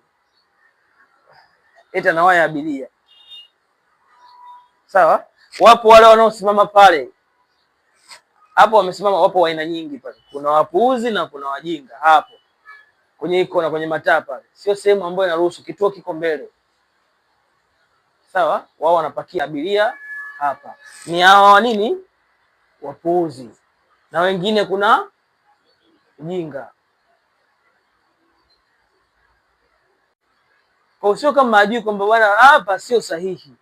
Eta na waya abiria. Sawa? Wapo wale wanaosimama pale. Hapo wamesimama, wapo wa aina nyingi pale. Kuna wapuuzi na kuna wajinga hapo. Kwenye iko na kwenye mataa pale. Sio sehemu ambayo inaruhusu, kituo kiko mbele. Sawa? Wao wanapakia abiria hapa. Ni hawa nini? Wapuuzi. Na wengine kuna ujinga. Kwa sio kama ajui kwamba bwana hapa sio sahihi.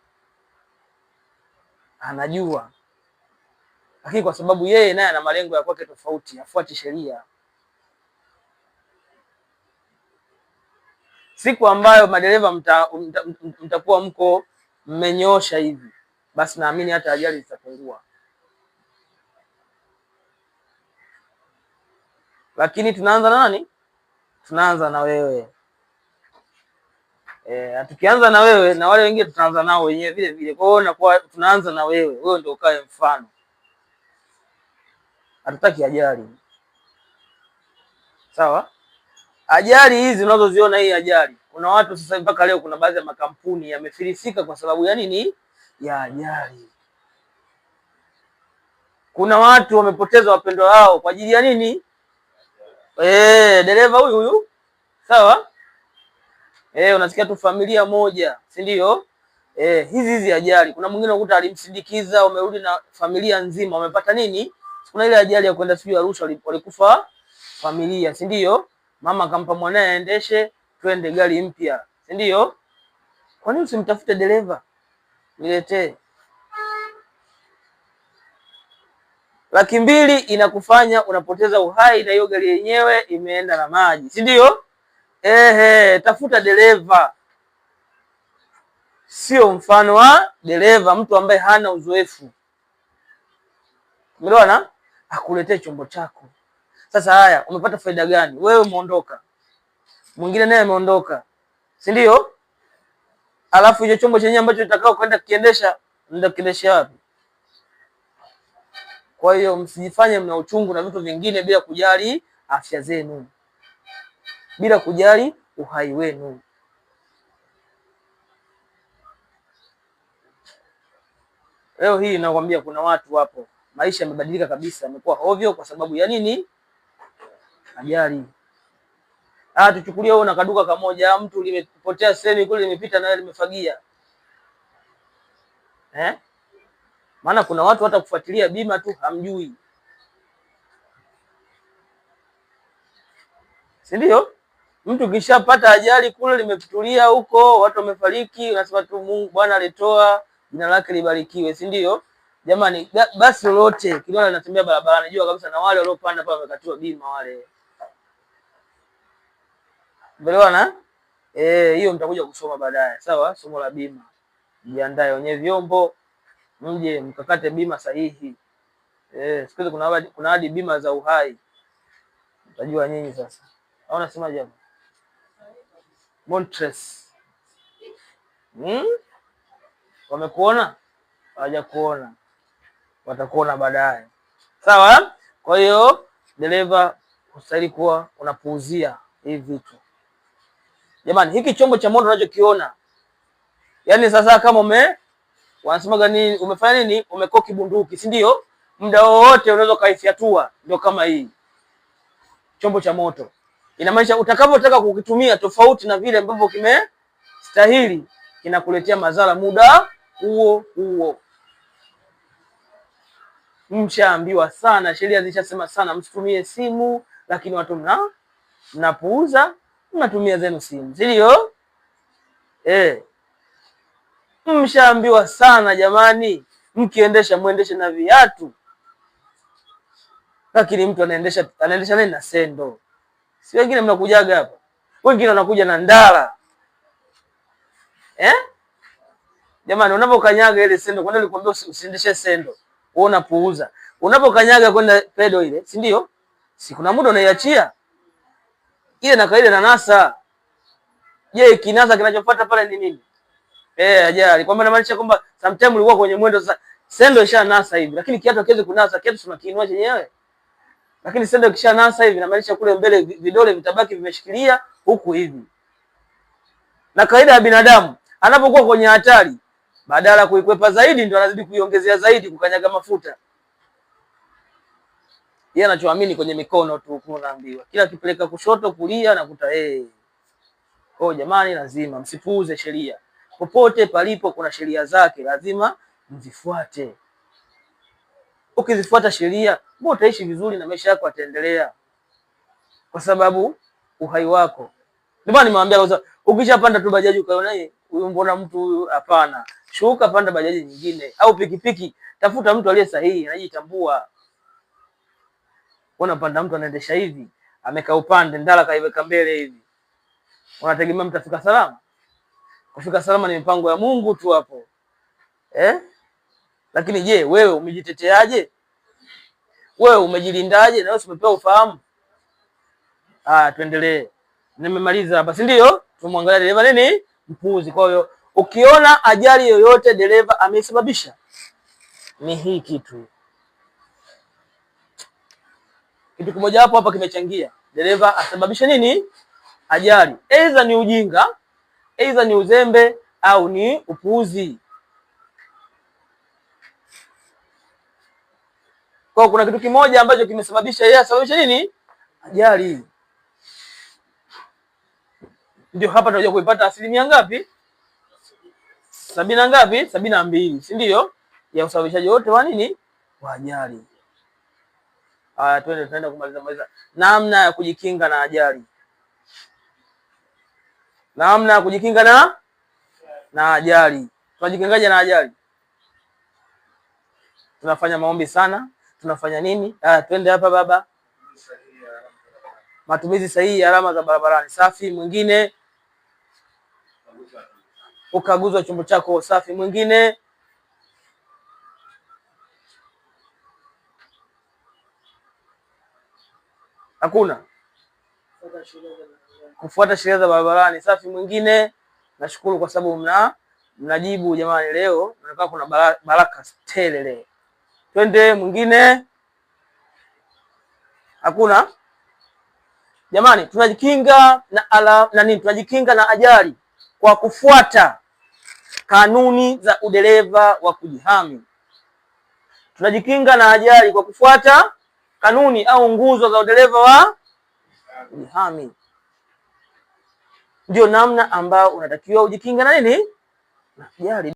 Anajua. Lakini kwa sababu yeye naye ana malengo ya kwake tofauti, afuati sheria. Siku ambayo madereva mtakuwa mko mmenyosha hivi, basi naamini hata ajali zitapungua. Lakini tunaanza na nani? Tunaanza na wewe. Tukianza na wewe na wale wengine tutaanza nao wenyewe vile vile. Kwa hiyo nakuwa tunaanza na wewe. Wewe ndio ukae mfano. Hatutaki ajali. Sawa? Ajali hizi unazoziona, hii ajali. Kuna watu sasa mpaka leo kuna baadhi ya makampuni yamefilisika kwa sababu ya nini? Ya ajali. Kuna watu wamepoteza wapendwa wao kwa ajili ya nini? Dereva huyu. Sawa? Unasikia tu familia moja, si ndio? Hizi ajali. Kuna mwingine unakuta alimsindikiza, umerudi na familia nzima, wamepata nini? Kuna ile ajali ya kwenda sijui Arusha, walikufa familia, si ndio? Mama akampa mwanae aendeshe, twende gari mpya, si ndio? Kwa nini usimtafute dereva? Niletee. 200,000 inakufanya unapoteza uhai, na hiyo gari yenyewe imeenda na maji, si ndio? Tafuta dereva. Sio mfano wa dereva mtu ambaye hana uzoefu. Umeelewana? Akuletee chombo chako. Sasa haya, umepata faida gani? Wewe umeondoka. Mwingine naye ameondoka. Si ndio? Alafu hiyo chombo chenyewe ambacho utakao kwenda kiendesha, ndio kiendesha wapi? Kwa hiyo msijifanye mna uchungu na vitu vingine bila kujali afya zenu. Bila kujali uhai wenu. Leo hii nakwambia kuna watu hapo, maisha yamebadilika kabisa, yamekuwa ovyo kwa sababu ya nini? Ajali. Tuchukulie wewe na kaduka kamoja, mtu limepotea sehemu kule, limepita na limefagia. Maana kuna watu hata kufuatilia bima tu hamjui. Si ndio? Mtu kishapata ajali kule, limetulia huko, watu wamefariki, unasema tu Mungu Bwana alitoa, jina lake libarikiwe, si ndio? Jamani, basi lolote kiliona linatembea barabarani, jua kabisa na wale waliopanda pale wamekatiwa bima wale. Umeelewana? Hiyo mtakuja kusoma baadaye. Sawa? Somo la bima. Jiandae wenye vyombo, mje mkakate bima sahihi. Siku hizi kuna hadi bima za uhai. Mtajua nyinyi sasa. Au unasema jambo? Montres. Wamekuona? Hawajakuona. Watakuona baadaye. Sawa? Kwa hiyo dereva ustahili kuwa unapuuzia hivi vitu. Jamani, hiki chombo cha moto unachokiona, yaani sasa kama wanasema gani, umefanya nini? Umekoki bunduki, si ndio? Muda wowote unaweza kaifyatua, ndio kama hii. chombo cha moto. Inamaanisha utakapotaka kukitumia tofauti na vile ambavyo kimestahili, kinakuletea madhara muda huo huo. Mshaambiwa sana, sheria zilishasema sana msitumie simu, lakini watu mnapuuza, mnatumia zenu simu, si ndio? Mshaambiwa sana jamani, mkiendesha muendeshe na viatu, lakini mtu anaendesha nini? Na sendo. Si wengine mnakujaga hapa, wengine wanakuja na ndala. Jamani, unapokanyaga ile sendo, kwani nilikwambia usiendeshe sendo, wewe unapuuza. Unapokanyaga kwenda pedo ile, si ndio? Si kuna muda unaiachia ile na kaile na nasa. Je, kinasa kinachofuata pale ni nini? Ajali. Kwamba inamaanisha kwamba sometimes ulikuwa kwenye mwendo, sasa sendo isha nasa hivi, lakini kiatu hakiwezi kunasa, kiatu tunakiinua chenyewe. Lakini sendo kisha nasa hivi, inamaanisha kule mbele vidole vitabaki vimeshikilia huku hivi. Na kaida ya binadamu anapokuwa kwenye hatari, badala kuikwepa zaidi ndio anazidi kuiongezea zaidi, kukanyaga mafuta. Yeye anachoamini kwenye mikono tu, kunaambiwa kila kipeleka kushoto kulia nakuta Kwa jamani, lazima msipuuze sheria. Popote palipo kuna sheria zake, lazima mzifuate. Ukizifuata sheria, mbona utaishi vizuri na maisha yako yataendelea, kwa sababu uhai wako. Ndio maana nimwambia, ukishapanda tu bajaji ukaona huyu mbona mtu huyu, hapana, shuka, panda bajaji nyingine au pikipiki, tafuta mtu aliye sahihi, anajitambua. Unapanda mtu anaendesha hivi, amekaa upande, ndala kaiweka mbele hivi, unategemea mtafika salama? Kufika salama ni mipango ya Mungu tu hapo. Lakini je, wewe umejiteteaje? Wewe umejilindaje? Na wewe umepewa ufahamu? Tuendelee. Nimemaliza hapa, si ndio? Tumwangalie dereva nini? Mpuuzi. Kwa hiyo ukiona ajali yoyote dereva amesababisha, ni hii kitu kimoja hapo hapa kimechangia dereva asababisha nini? Ajali. Aidha ni ujinga, aidha ni uzembe, au ni upuuzi. Kwa kuna kitu kimoja ambacho kimesababisha yeye asababisha nini? Ajali. Ndio hapa tunajua kuipata asilimia ngapi? 70 ngapi? 72, si ndio? Ya usababishaji wote wa nini? Wa ajali. Tunaenda kumaliza namna ya kujikinga na ajali. Namna ya kujikinga na ajali. Tunajikingaje na ajali? Tunafanya maombi sana. Tunafanya nini? Twende hapa baba. Matumizi sahihi ya alama za barabarani. Safi. Mwingine, ukaguzi wa chombo chako. Safi. Mwingine, hakuna kufuata sheria za barabarani. Safi. Mwingine, nashukuru kwa sababu mnajibu jamani, leo nakaa kuna baraka tele leo. Twende. Mwingine, hakuna. Jamani, tunajikinga tunajikinga na ajali kwa kufuata kanuni za udereva wa kujihami. Tunajikinga na ajali kwa kufuata kanuni au nguzo za udereva wa kujihami. Ndio namna ambao unatakiwa ujikinga na nini? Na ajali.